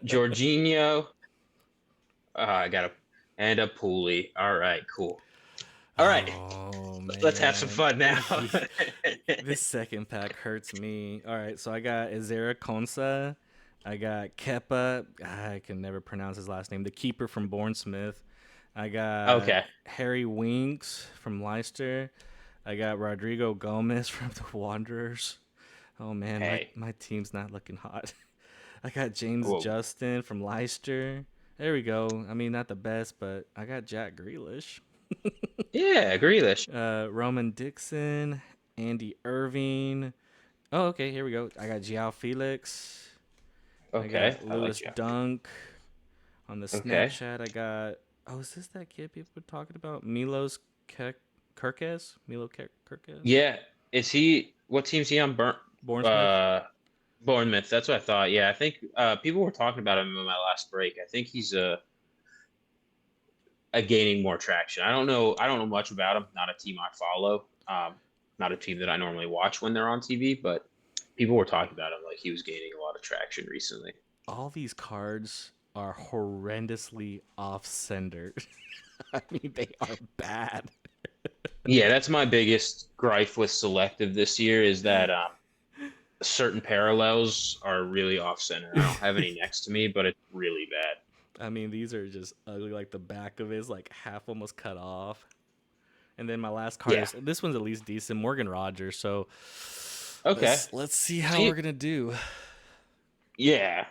Jorginho. I got a and a Pooley. All right, cool. All right, Oh let's have some man. fun now. This second pack hurts me. All right, so I got Ezera Konsa. I got Kepa. I can never pronounce his last name. The keeper from Bournemouth. I got Okay. Harry Winks from Leicester. I got Rodrigo Gomez from the Wanderers. Oh man, my, Hey. my team's not looking hot. I got James Whoa. Justin from Leicester. There we go. I mean, not the best, but I got Jack Grealish. Yeah, Grealish. Roman Dixon, Andy Irving. Oh, okay, here we go. I got Giao Felix. I Okay, got I like Lewis you. Dunk. On the Okay. Snapchat, I got. Oh, is this that kid people were talking about? Kirkes? Milo Kirkes? Yeah. Is he? What team's he on? Bournemouth? Uh, Bournemouth. That's what I thought. Yeah, I think people were talking about him in my last break. I think he's gaining more traction. I don't know. I don't know much about him. Not a team I follow. Not a team that I normally watch when they're on TV. But people were talking about him like he was gaining a lot of traction recently. All these cards are horrendously off center. I mean, they are bad. Yeah, that's my biggest gripe with selective this year is that certain parallels are really off center. I don't have any next to me, but it's really bad. I mean, these are just ugly. Like the back of it is like half almost cut off. And then my last card Yeah. is this one's at least decent, Morgan Rogers. So Okay. let's see how See, we're gonna do. yeah.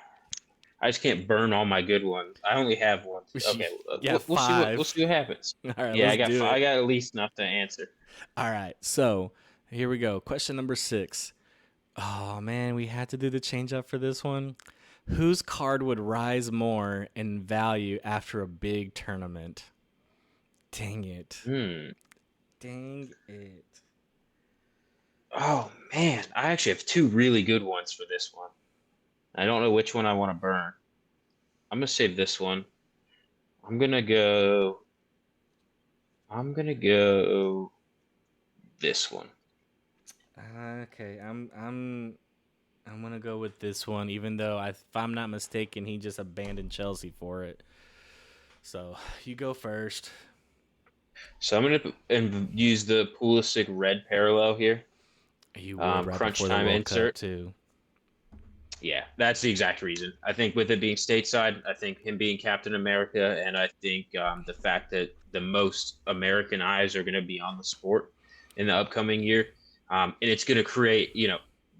I just can't burn all my good ones. I only have one. Okay, Yeah, we'll see what 5. happens. All right, Yeah, let's do I it. got at least enough to answer. All right, so here we go. Question number 6. Oh man, we had to do the change up for this one. Whose card would rise more in value after a big tournament? Dang it. Hmm. Dang it. Oh man, I actually have two really good ones for this one. I don't know which one I want to burn. I'm gonna save this one. I'm gonna go. I'm gonna go this one. Okay, I'm gonna go with this one, even though if I'm not mistaken, he just abandoned Chelsea for it. So you go first. So I'm gonna use the Pulisic red parallel here. You would right Crunch before the time World Cup insert. too. Yeah, that's the exact reason. I think with it being stateside, I think him being Captain America, and I think the fact that the most American eyes are going to be on the sport in the upcoming year, and it's going to create,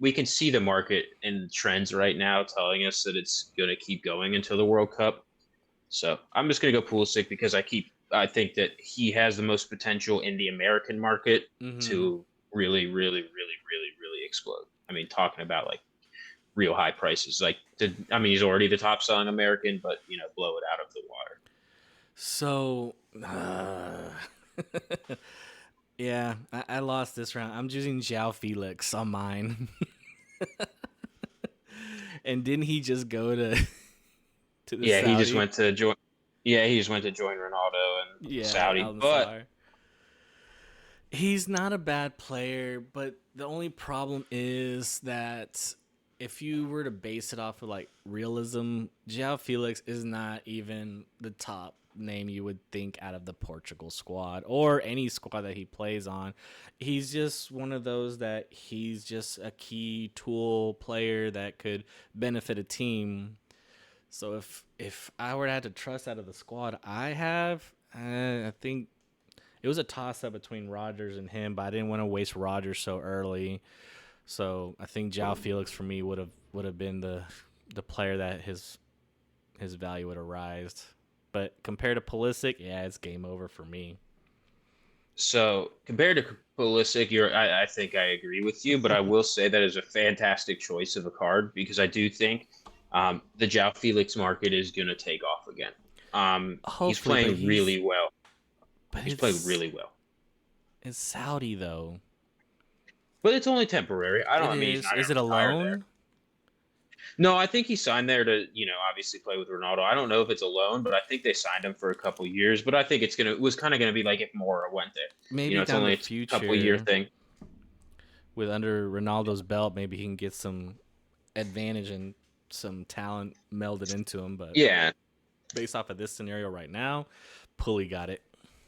we can see the market and trends right now telling us that it's going to keep going until the World Cup. So I'm just going to go Pulisic because I think that he has the most potential in the American market Mm-hmm. to really, really, really, really, really explode. I mean, talking about like real high prices. I mean, he's already the top selling American, but blow it out of the water. So, yeah, I lost this round. I'm choosing Zhao Felix on mine. And didn't he just go to to the Yeah, he just Saudi? went to join. Yeah, he just went to join Ronaldo and Yeah, Saudi. Al But Nassr. He's not a bad player, but the only problem is that if you were to base it off of like realism, João Felix is not even the top name you would think out of the Portugal squad or any squad that he plays on. He's just one of those that he's just a key tool player that could benefit a team. So if I were to have to trust out of the squad I have, I think it was a toss up between Rodgers and him, but I didn't want to waste Rodgers so early. So I think Jao Felix for me would have been the player that his value would have rised. But compared to Pulisic, yeah, it's game over for me. so compared to Pulisic, I think I agree with you, but I will say that is a fantastic choice of a card because I do think the João Felix market is going to take off again. He's Hopefully, but playing really well. but He's playing really well, it's Saudi though. but it's only temporary. It I mean, he's is. not going Is it to a retire there. loan? No, I think he signed there to, obviously play with Ronaldo. I don't know if it's a loan, but I think they signed him for a couple years. But I think it was kind of gonna be like if Mora went there. Maybe It's down the only a couple year future thing. with under Ronaldo's belt, maybe he can get some advantage and some talent melded into him. But Yeah, based off of this scenario right now, Pulley got it.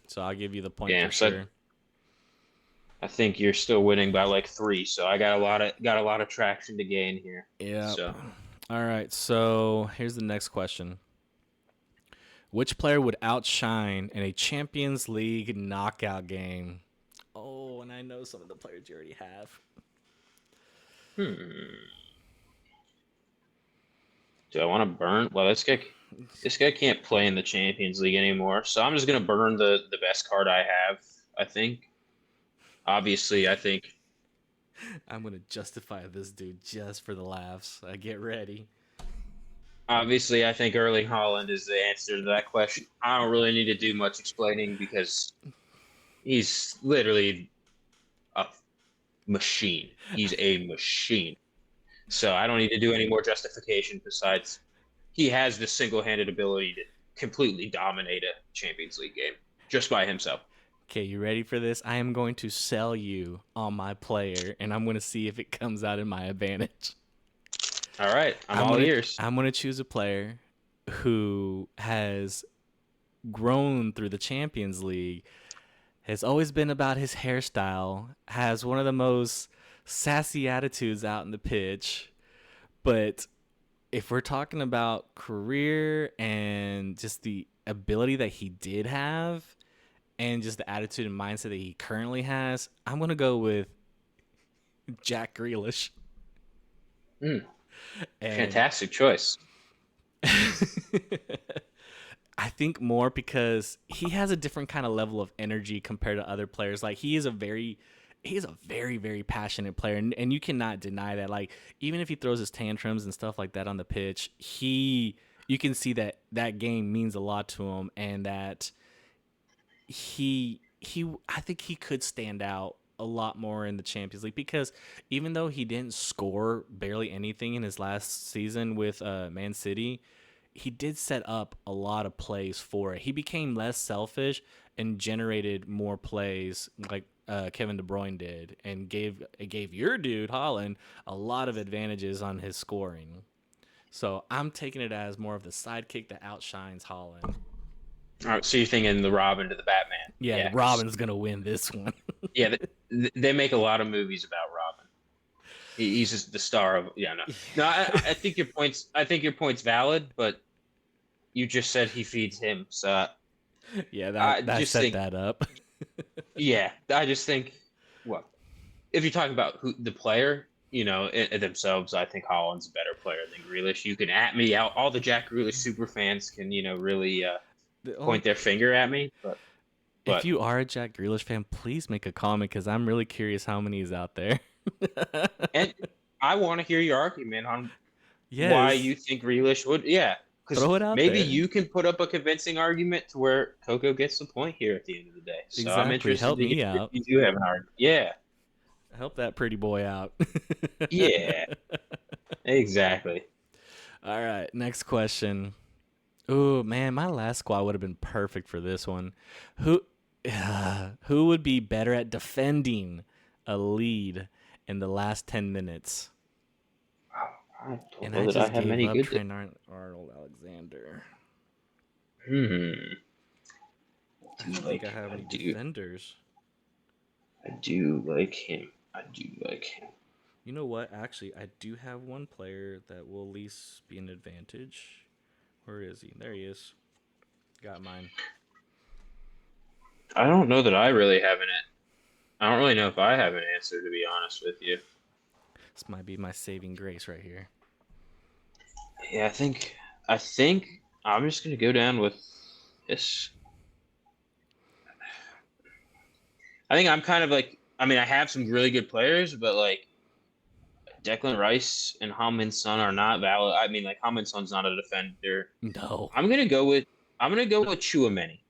So I'll give you the point yeah. for So sure. I think you're still winning by like three. So I got a lot of traction to gain here. Yep. So All right. So here's the next question. Which player would outshine in a Champions League knockout game? Oh, and I know some of the players you already have. hmm. Do I want to burn? Well, this guy can't play in the Champions League anymore. So I'm just gonna burn the best card I have. I think. Obviously, I think I'm going to justify this dude just for the laughs. I get ready. Obviously, I think Erling Haaland is the answer to that question. I don't really need to do much explaining because he's literally a machine. He's a machine. So I don't need to do any more justification besides he has the single-handed ability to completely dominate a Champions League game just by himself. Okay, you ready for this? I am going to sell you on my player, and I'm going to see if it comes out in my advantage. All right, I'm I'm all gonna ears. I'm gonna choose a player who has grown through the Champions League, has always been about his hairstyle, has one of the most sassy attitudes out in the pitch. But if we're talking about career and just the ability that he did have and just the attitude and mindset that he currently has, I'm gonna go with Jack Grealish. Mm, And fantastic choice. I think more because he has a different kind of level of energy compared to other players. Like he's a very, very passionate player, and you cannot deny that. Like even if he throws his tantrums and stuff like that on the pitch, you can see that that game means a lot to him, and that he I think he could stand out a lot more in the Champions League because even though he didn't score barely anything in his last season with Man City, he did set up a lot of plays for it. He became less selfish and generated more plays like Kevin De Bruyne did, and gave your dude Holland a lot of advantages on his scoring. So I'm taking it as more of the sidekick that outshines Holland. All right, so you're thinking the Robin to the Batman. Yeah, Yeah, 'cause Robin's gonna win this one. yeah, they make a lot of movies about Robin. He's just the star of yeah. No, no. I think your points. I think your point's valid, but you just said he feeds him, so Yeah, I that just set think that up. yeah. I just think what if you're talking about who the player, themselves. I think Holland's a better player than Grealish. You can at me out. All the Jack Grealish super fans can really The only point their finger at me, If but you are a Jack Grealish fan, please make a comment because I'm really curious how many is out there. and I want to hear your argument on why Yes, you think Grealish would. Yeah, because throw it out maybe there. you can put up a convincing argument to where Coco gets the point here at the end of the day. So I'm Exactly. interested Help to hear me if out. you do have an argument. Yeah, Help that pretty boy out. yeah, exactly. All right, next question. Ooh, man, my last squad would have been perfect for this one. Who who would be better at defending a lead in the last 10 minutes? I don't And know I that I just have gave many up good. Trent Arnold Alexander. Hmm. I Do don't think I like have I any do defenders. I do like him. I do like him. You know what? Actually, I do have one player that will at least be an advantage. Where is he? There he is. Got mine. I don't know that I really have an. I don't really know if I have an answer to be honest with you. This might be my saving grace right here. Yeah, I think I'm just gonna go down with this. I think I'm kind of like I mean I have some really good players, but like Declan Rice and Heung-min Son are not valid. I mean like Heung-min Son's not a defender. No. I'm gonna go with Chouameni.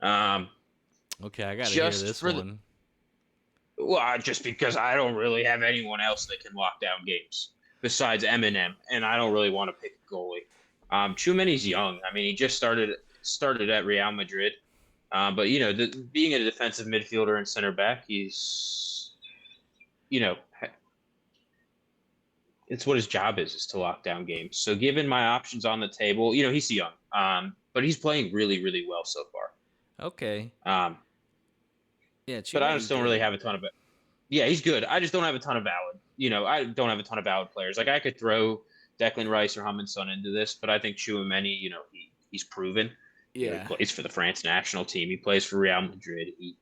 Um, Okay, I got to hear just this for the one. well, just because I don't really have anyone else that can lock down games besides Eminem, and I don't really want to pick a goalie. Chouameni's young. I mean, he just started at Real Madrid. But being a defensive midfielder and center back, he's you know it's what his job is to lock down games. So given my options on the table, he's young, but he's playing really really well so far. Okay. Um, Yeah, but I Chumani's just don't really good. have a ton of it. Yeah, he's good. I just don't have a ton of valid. I don't have a ton of valid players. Like I could throw Declan Rice or Heung-min Son into this, but I think Chouameni, he's proven. He Yeah. plays for the France national team. He plays for Real Madrid. He,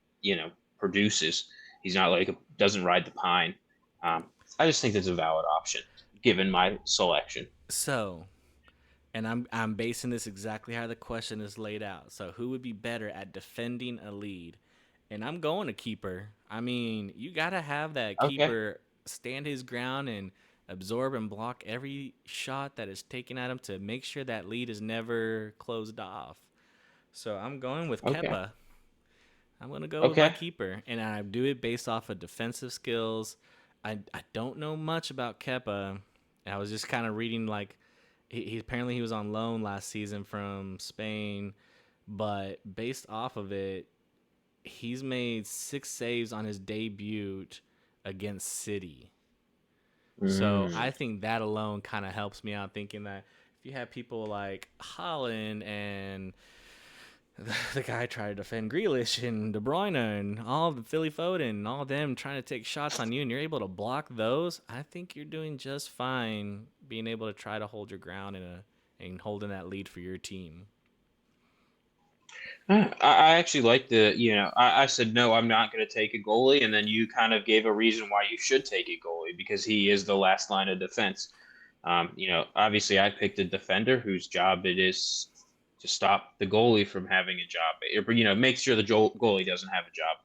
produces. He's not like doesn't ride the pine. Um, I just think that's a valid option given my selection. So, and I'm basing this exactly how the question is laid out. So, who would be better at defending a lead? And I'm going to keeper. I mean, you got to have that Okay. keeper stand his ground and absorb and block every shot that is taken at him to make sure that lead is never closed off. So, I'm going with Okay. Kepa. I'm going to go with my Okay. keeper. And I do it based off of defensive skills. I don't know much about Kepa. I was just kind of reading like he apparently he was on loan last season from Spain, but based off of it, he's made 6 saves on his debut against City. So Mm, I think that alone kind of helps me out, thinking that if you have people like Holland and the guy tried to defend Grealish and De Bruyne and all the Philly Foden and all them trying to take shots on you, and you're able to block those, I think you're doing just fine being able to try to hold your ground and holding that lead for your team. I actually like I said no, I'm not going to take a goalie, and then you kind of gave a reason why you should take a goalie because he is the last line of defense. Obviously I picked a defender whose job it is to stop the goalie from having a job, make sure the goalie doesn't have a job.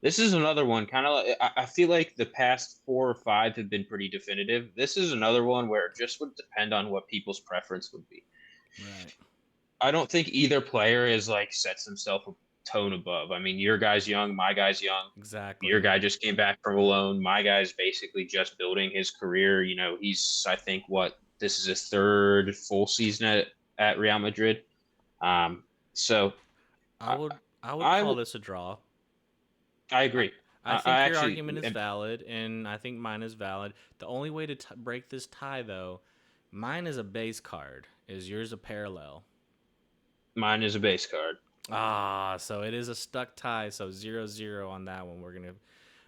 This is another one, kind of like I feel like the past 4 or 5 have been pretty definitive. This is another one where it just would depend on what people's preference would be. Right. I don't think either player is like sets himself a tone above. I mean, your guy's young, my guy's young. Your Exactly. guy just came back from a loan. My guy's basically just building his career. He's I think what This is his third full season at Real Madrid. So I I, would I would I call this a draw. I I agree. I I think your actually argument is am, valid, and I think mine is valid. The only way to break this tie, though, mine is a base card. Is yours a parallel? mine is a base card. Ah, so it is a stuck tie. So 0-0 on that one.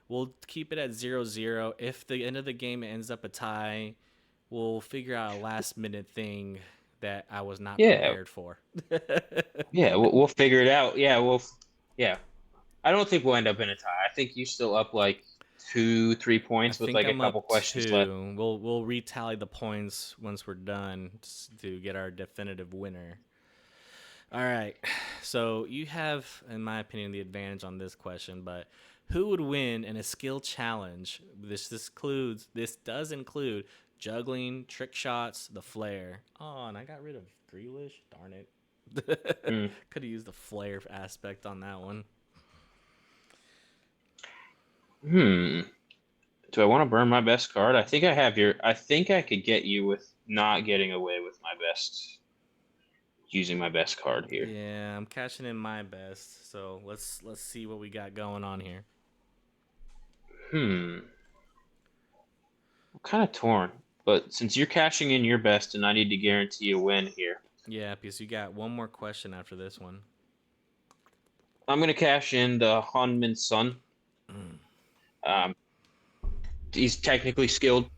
We'll keep it at 0-0. If the end of the game ends up a tie, we'll figure out a last minute thing that I was not Yeah, prepared for. yeah, we'll figure it out. Yeah. I don't think we'll end up in a tie. I think you still up like 2, 3 I points with think like a I'm couple up questions left. 2. We'll retally the points once we're done to get our definitive winner. All right. So you have, in my opinion, the advantage on this question, but who would win in a skill challenge? This does include juggling, trick shots, the flair. Oh, and I got rid of Grealish. Darn it. Hmm. Could have used the flair aspect on that one. Hmm. Do I want to burn my best card? I think I have your. I think I could get you with not getting away with my best, using my best card here. Yeah, I'm cashing in my best. So let's see what we got going on here. Hmm. I'm kind of torn, but since you're cashing in your best and I need to guarantee a win here, Yeah, because you got one more question after this one. I'm gonna cash in the Hunman Son. Um, he's technically skilled.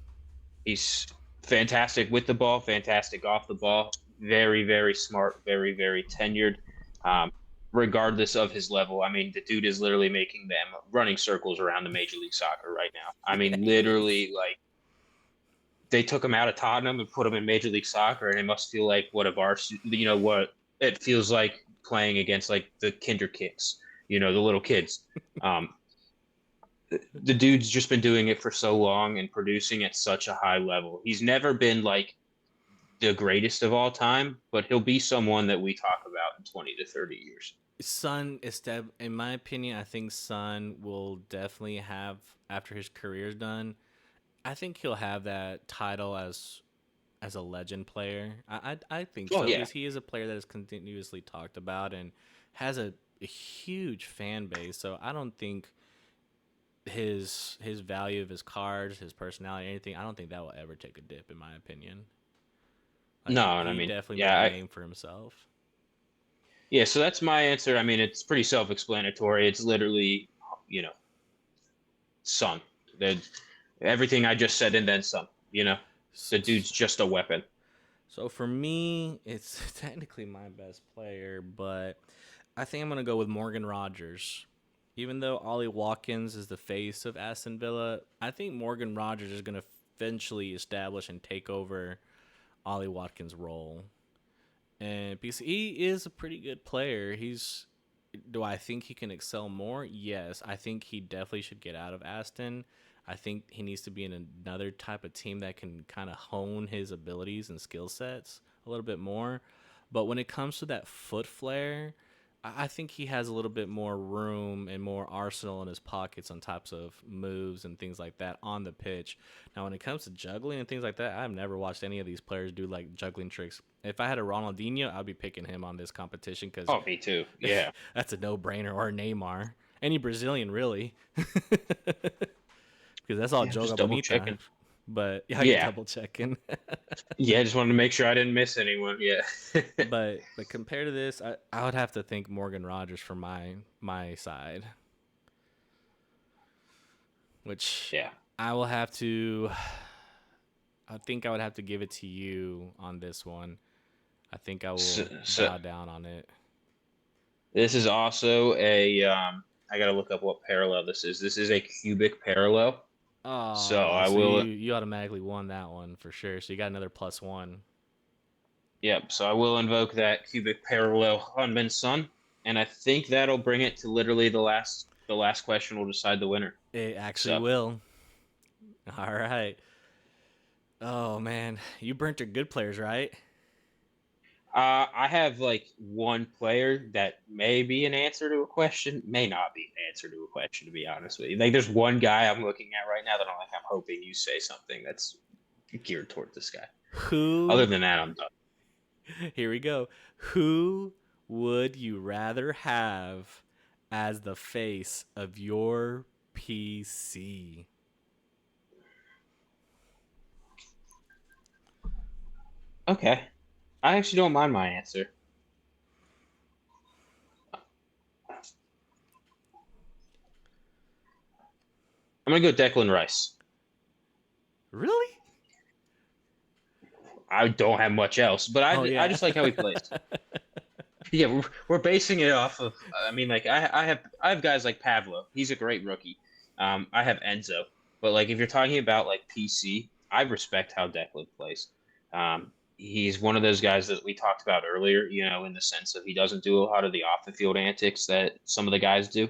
He's fantastic with the ball, fantastic off the ball. Very, very smart, very, very tenured. Um, Regardless of his level, I mean, the dude is literally making them running circles around the Major League Soccer right now. I Yeah, mean, he is. literally, like they took him out of Tottenham and put him in Major League Soccer, and it must feel like what of our, what it feels like playing against like the kinder kicks, the little kids. Um, the dude's just been doing it for so long and producing at such a high level. He's never been like the greatest of all time, but he'll be someone that we talk about in 20 to 30 years. Son, in my opinion, I think Son will definitely have after his career's done. I think he'll have that title as a legend player. I think Oh so yeah. because he is a player that is continuously talked about and has a huge fan base. So I don't think his value of his cards, his personality, anything. I don't think that will ever take a dip, in my opinion. Like No, and I he mean, definitely made yeah, a name for himself. yeah, so that's my answer. I mean, it's pretty self-explanatory. It's literally, you know, Son. The everything I just said and then some. The dude's just a weapon. So for me, it's technically my best player, but I think I'm gonna go with Morgan Rogers. Even though Ollie Watkins is the face of Aston Villa, I think Morgan Rogers is gonna eventually establish and take over Ollie Watkins' role. And because he is a pretty good player, do I think he can excel more? Yes, I think he definitely should get out of Aston. I think he needs to be in another type of team that can kind of hone his abilities and skill sets a little bit more. But when it comes to that foot flare, I think he has a little bit more room and more arsenal in his pockets on types of moves and things like that on the pitch. Now, when it comes to juggling and things like that, I've never watched any of these players do like juggling tricks. If I had a Ronaldinho, I'd be picking him on this competition because Oh, me too. Yeah. that's a no-brainer. Or Neymar, any Brazilian really, because that's all Yeah, I'm just Joga double Bonita. checking. But yeah, you're Yeah. double checking. Yeah, I just wanted to make sure I didn't miss anyone. Yeah. but compared to this, I would have to think Morgan Rogers for my side, which Yeah. I will have to. I think I would have to give it to you on this one. I think I So, will so bow down on it. this is also a I gotta look up what parallel this is. This is a cubic parallel. So Oh, I so will you automatically won that one for sure. So you got another +1. Yep, so I will invoke that cubic parallel Hunman Sun, and I think that'll bring it to literally the last question will decide the winner. It actually So will. All right. Oh man, you burnt your good players, right? I have like one player that may be an answer to a question, may not be an answer to a question, to be honest with you. Like there's one guy I'm looking at right now that I'm hoping you say something that's geared toward this guy. Other Who than that, I'm done. Here we go. Who would you rather have as the face of your PC? Okay. I actually don't mind my answer. I'm gonna go Declan Rice. Really? I don't have much else, but Oh I yeah. just like how he plays. Yeah, we're basing it off of. I mean, like I have guys like Pavlo. He's a great rookie. I have Enzo, but like if you're talking about like PC, I respect how Declan plays. He's one of those guys that we talked about earlier. You know, in the sense of he doesn't do a lot of the off the field antics that some of the guys do,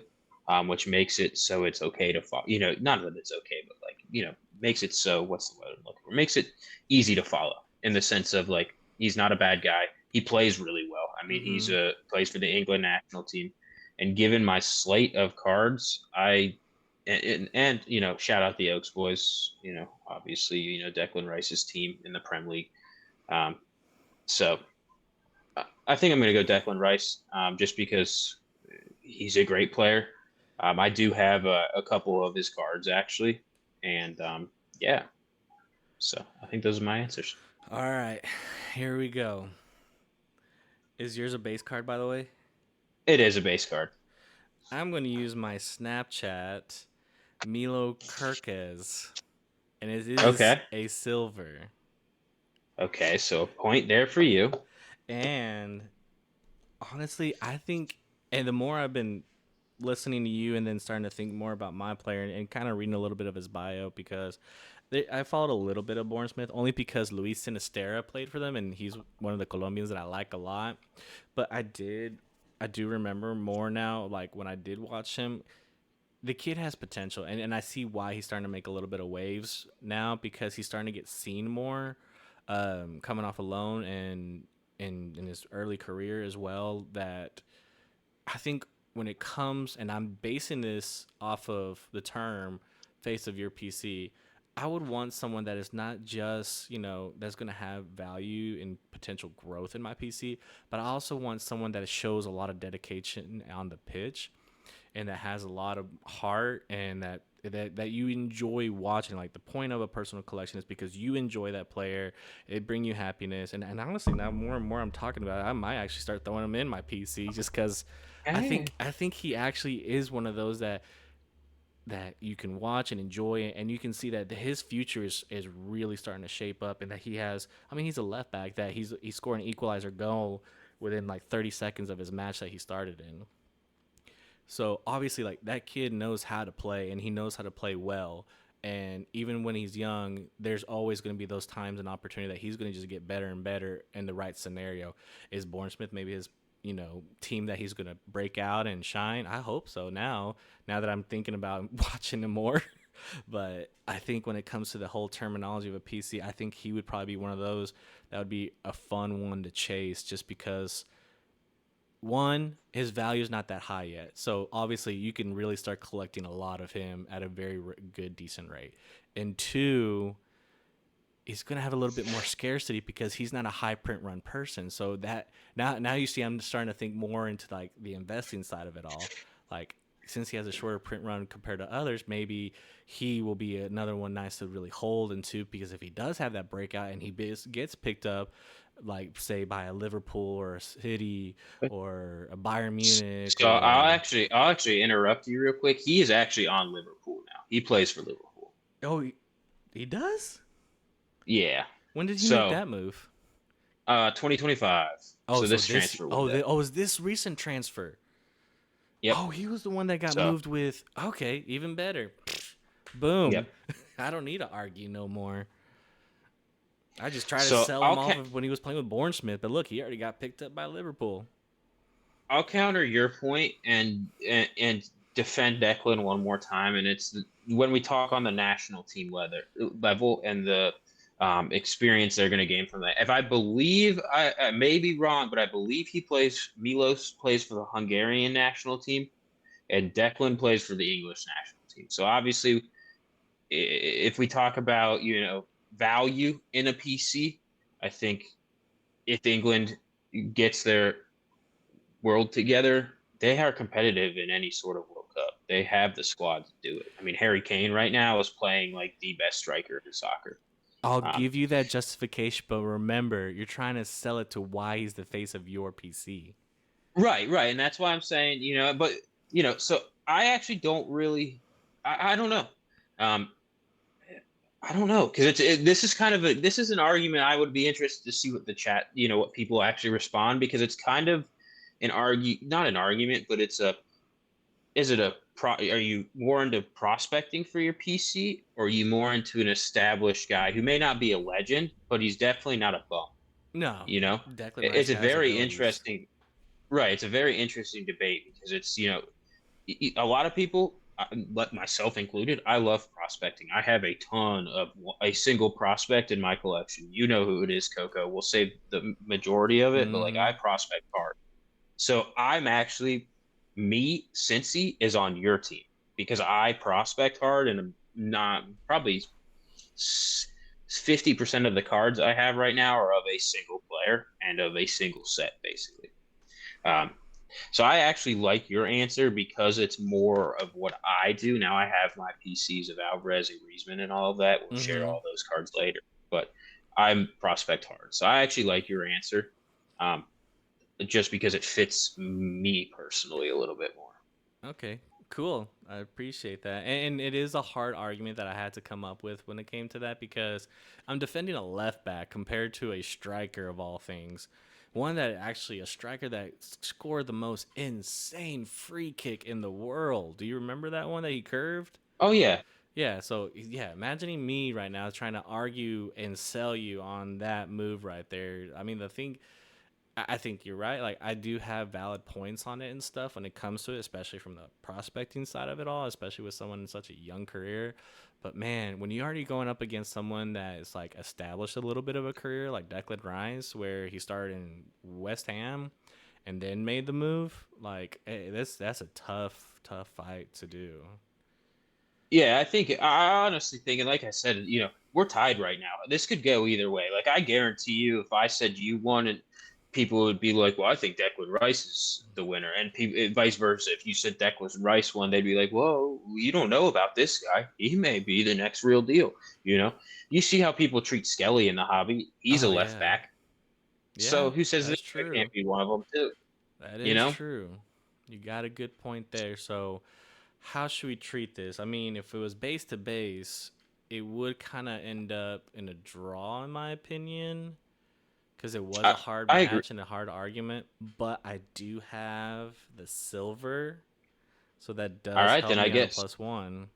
which makes it so it's okay to follow. You know, not that it's okay, but like makes it so what's the word I'm looking for? Makes it easy to follow in the sense of like he's not a bad guy. He plays really well. I mean, he's Mm-hmm. plays for the England national team, and given my slate of cards, and shout out the Oaks boys. Obviously, Declan Rice's team in the Prem League. Um, so I think I'm going to go Declan Rice, just because he's a great player. I do have a couple of his cards actually, and yeah. So I think those are my answers. All right. Here we go. Is yours a base card, by the way? It is a base card. I'm going to use my Snapchat Milo Kirkes, and it is Okay. a silver. Okay. So a point there for you. And honestly, I think, and the more I've been listening to you and then starting to think more about my player and kind of reading a little bit of his bio because I followed a little bit of Bournemouth only because Luis Sinistera played for them and he's one of the Colombians that I like a lot. But I do remember more now, like when I did watch him, the kid has potential and I see why he's starting to make a little bit of waves now because he's starting to get seen more, coming off a loan and in his early career as well. That I think when it comes, and I'm basing this off of the term face of your PC, I would want someone that is not just, that's going to have value and potential growth in my PC, but I also want someone that shows a lot of dedication on the pitch and that has a lot of heart and that you enjoy watching. Like the point of a personal collection is because you enjoy that player, it bring you happiness. And honestly, now more and more I'm talking about it, I might actually start throwing him in my PC just because Okay. I think he actually is one of those that you can watch and enjoy and you can see that his future is really starting to shape up and that he has, I mean, he's a left back that he's scoring an equalizer goal within like 30 seconds of his match that he started in. So obviously, like that kid knows how to play and he knows how to play well. And even when he's young, there's always going to be those times and opportunity that he's going to just get better and better in the right scenario. Is Bournemouth maybe his team that he's going to break out and shine? I hope so. Now that I'm thinking about watching him more, but I think when it comes to the whole terminology of a PC, I think he would probably be one of those that would be a fun one to chase just because one, his value is not that high yet. So obviously, you can really start collecting a lot of him at a very good, decent rate. And two, he's going to have a little bit more scarcity because he's not a high print run person. So that now you see, I'm starting to think more into like the investing side of it all. Like since he has a shorter print run compared to others, maybe he will be another one nice to really hold into because if he does have that breakout and he gets picked up, like say by a Liverpool or a City or a Bayern Munich So I'll or actually I'll actually interrupt you real quick. He is actually on Liverpool now. He plays for Liverpool. oh he does. Yeah. When did he make So that move? 2025. Oh, So so this this transfer window. is this recent transfer? Yep. Oh, he was the one that got So moved with. Okay, even better. Boom. yep. I don't need to argue no more. I just tried to So sell him off of when he was playing with Bournemouth, but look, he already got picked up by Liverpool. I'll counter your point and defend Declan one more time. And it's when we talk on the national team level and the experience they're going to gain from that. If I believe, I may be wrong, but I believe Milos plays for the Hungarian national team, and Declan plays for the English national team. So obviously, if we talk about value in a PC, I think if England gets their world together, they are competitive in any sort of World Cup. They have the squad to do it. I mean, Harry Kane right now is playing like the best striker in soccer. I'll Um, give you that justification, but remember, you're trying to sell it to why he's the face of your PC. right, right, and that's why I'm saying, but so I actually don't really, I don't know. Um, I don't know because this is kind of this is an argument I would be interested to see what the chat, what people actually respond because it's kind of not an argument, but it's a is it a pro are you more into prospecting for your PC or are you more into an established guy who may not be a legend, but he's definitely not a bum, No, you know? Declan Rice It's a has very abilities. interesting right, it's a very interesting debate because it's, a lot of people, myself included, I love prospecting. I have a ton of a single prospect in my collection. You know who it is, Coco. We'll save the majority of it, but like Mm-hmm. I prospect hard. So I'm actually Cincy is on your team because I prospect hard and I'm not probably 50% of the cards I have right now are of a single player and of a single set, basically. Um, so I actually like your answer because it's more of what I do. Now I have my PCs of Alvarez and Griezmann and all of that. We'll share Mm-hmm. all those cards later, but I'm prospect hard. So I actually like your answer. Um, just because it fits me personally a little bit more. Okay, cool. I appreciate that. And it is a hard argument that I had to come up with when it came to that because I'm defending a left back compared to a striker of all things. One that actually, a striker that scored the most insane free kick in the world. Do you remember that one that he curved? Oh yeah. Yeah, so yeah, imagining me right now trying to argue and sell you on that move right there. I mean, the thing I think you're right. Like I do have valid points on it and stuff when it comes to it, especially from the prospecting side of it all, especially with someone in such a young career. But man, when you're already going up against someone that is like established a little bit of a career, like Declan Rice, where he started in West Ham and then made the move, like hey, that's a tough fight to do. Yeah, I honestly think, and like I said, we're tied right now. This could go either way. Like I guarantee you, if I said you won, and people would be like, "Well, I think Declan Rice is the winner," and vice versa. If you said Declan Rice won, they'd be like, "Whoa, you don't know about this guy. He may be the next real deal." You know, you see how people treat Skelly in the hobby. He's a Oh left yeah, back. So yeah, who says this that's guy can't true. be one of them too? That You is know? true. You got a good point there. So how should we treat this? I mean, if it was base to base, it would kind of end up in a draw, in my opinion, because it was a I hard I agree. match and a hard argument. But I do have the silver, so that All does right, then help me on a +1.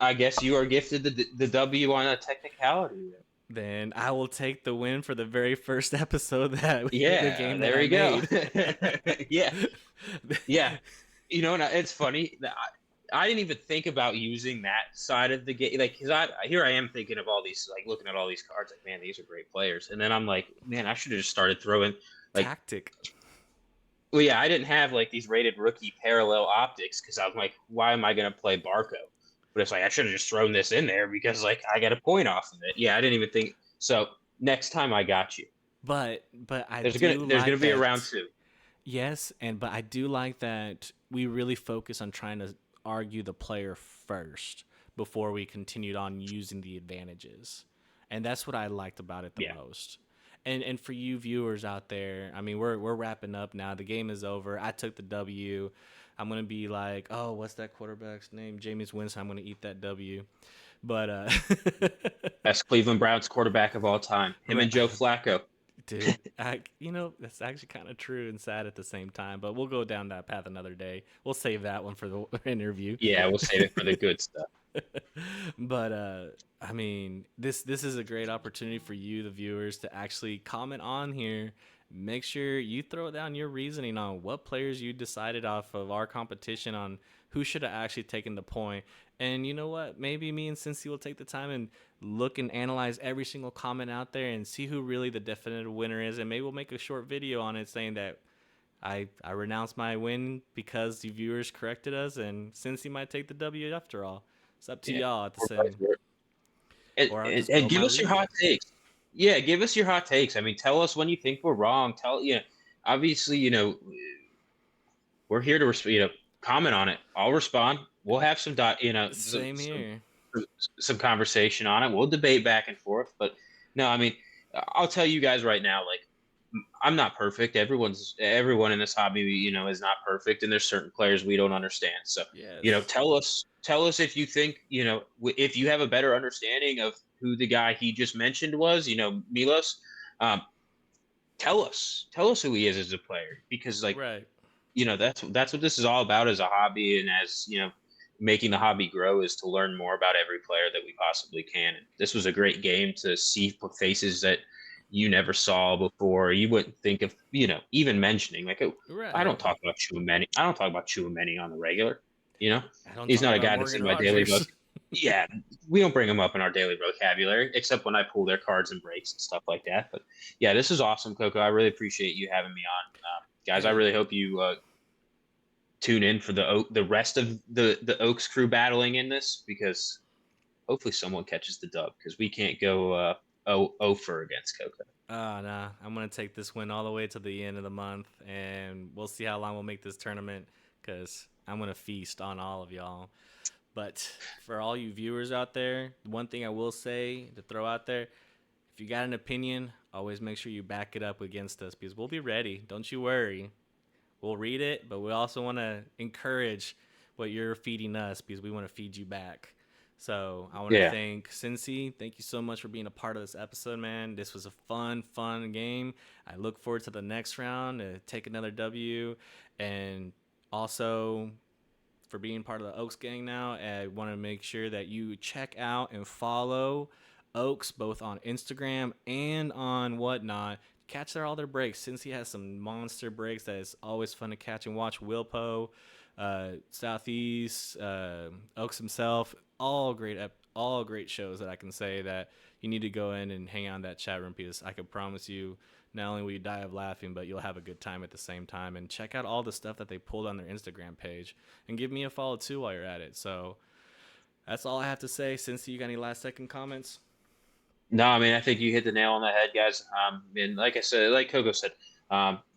I guess you are gifted the W on a technicality. Then I will take the win for the very first episode the Yeah, game that there I you go. made. Yeah, yeah. And it's funny that I didn't even think about using that side of the game. Like, cause here I am thinking of all these, like looking at all these cards, like, man, these are great players. And then I'm like, man, I should have just started throwing like, Tactic. well, yeah, I didn't have like these rated rookie parallel optics because I'm like, why am I gonna play Barco? But it's like I should have just thrown this in there because like I got a point off of it. Yeah, I didn't even think. So next time I got you. But I There's gonna do there's gonna like be a round that. two. Yes, but I do like that we really focus on trying to argue the player first before we continued on using the advantages. And that's what I liked about it the Yeah. most. And for you viewers out there, I mean we're wrapping up now. The game is over. I took the W. I'm gonna be like, oh, what's that quarterback's name? Jameis Winston. I'm gonna eat that W. But Best Cleveland Browns quarterback of all time. Him right, and Joe Flacco. dude, that's actually kind of true and sad at the same time. But we'll go down that path another day. We'll save that one for the interview. Yeah, we'll save it for the good stuff. But I mean, this is a great opportunity for you, the viewers, to actually comment on here. Make sure you throw down your reasoning on what players you decided off of our competition on who should have actually taken the point. And you know what? Maybe me and Cincy will take the time and look and analyze every single comment out there and see who really the definitive winner is. And maybe we'll make a short video on it saying that I renounced my win because the viewers corrected us, and Cincy might take the W after all. It's up to Yeah. y'all at Or the vice end, versa. And, or I'll and, just blow and my give us your lead. hot takes. Yeah, give us your hot takes. I mean, tell us when you think we're wrong. Obviously, we're here to comment on it. I'll respond. We'll have some Same here. some conversation on it. We'll debate back and forth. But no, I mean, I'll tell you guys right now, like I'm not perfect. Everyone in this hobby, is not perfect, and there's certain players we don't understand. So, Yes. tell us if you think, if you have a better understanding of who the guy he just mentioned was, Milos. Um, tell us who he is as a player, because like Right. that's what this is all about as a hobby, and as making the hobby grow is to learn more about every player that we possibly can. And this was a great game to see faces that you never saw before. You wouldn't think of even mentioning, like, I don't Right. talk about Chouameni. I don't talk about Chouameni on the regular. You know, I don't he's talk not a about guy that's Morgan in my daily Rogers. book. Yeah, we don't bring him up in our daily vocabulary, except when I pull their cards and breaks and stuff like that. But yeah, this is awesome, Coco. I really appreciate you having me on. Guys, I Hey, really hope you tune in for the rest of the Oaks crew battling in this, because hopefully someone catches the dub, because we can't go for against Coco. nah. I'm gonna take this win all the way to the end of the month, and we'll see how long we'll make this tournament. Cause I'm gonna feast on all of y'all. But for all you viewers out there, one thing I will say to throw out there: if you got an opinion, always make sure you back it up against us, because we'll be ready. Don't you worry. We'll read it, but we also want to encourage what you're feeding us, because we want to feed you back. So I want to Yeah, thank Cincy. Thank you so much for being a part of this episode, man. This was a fun game. I look forward to the next round to take another W, and also for being part of the Oaks gang now. I want to make sure that you check out and follow Oaks both on Instagram and on whatnot. Catch all their breaks, since he has some monster breaks that is always fun to catch and watch. Wilpo, Southeast, Oaks himself, all great shows that I can say that you need to go in and hang out in that chat room, because I can promise you, not only will you die of laughing, but you'll have a good time at the same time. And check out all the stuff that they pulled on their Instagram page, and give me a follow too while you're at it. So that's all I have to say. Since you got any last second comments? no, I mean, I think you hit the nail on the head, guys. And like I said, like Coco said,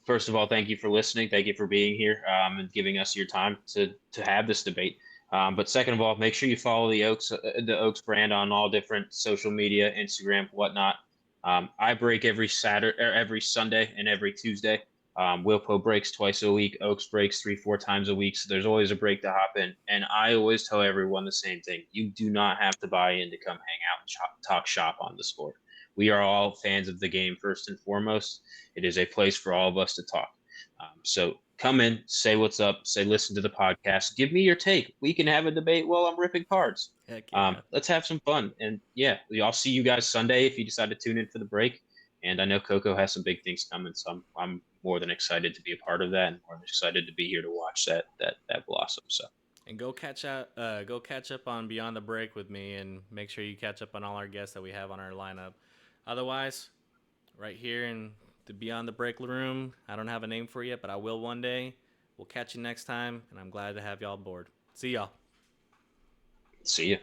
first of all, thank you for listening. Thank you for being here, and giving us your time to have this debate. But second of all, make sure you follow the Oaks brand on all different social media, Instagram, whatnot. I break every Saturday, or every Sunday, and every Tuesday. Wilpo breaks twice a week. Oaks breaks 3, 4 times a week. So there's always a break to hop in. And I always tell everyone the same thing: you do not have to buy in to come hang out and talk shop on the sport. We are all fans of the game first and foremost. It is a place for all of us to talk. So come in, say what's up, say listen to the podcast, give me your take. We can have a debate while I'm ripping cards. Heck yeah. Let's have some fun. And yeah, I'll see you guys Sunday if you decide to tune in for the break. And I know Coco has some big things coming, so I'm more than excited to be a part of that, and more than excited to be here to watch that blossom. So And go catch up on Beyond the Break with me, and make sure you catch up on all our guests that we have on our lineup. Otherwise, right here in the Beyond the Break room, I don't have a name for you yet, but I will one day. We'll catch you next time, and I'm glad to have y'all aboard. See y'all. see you.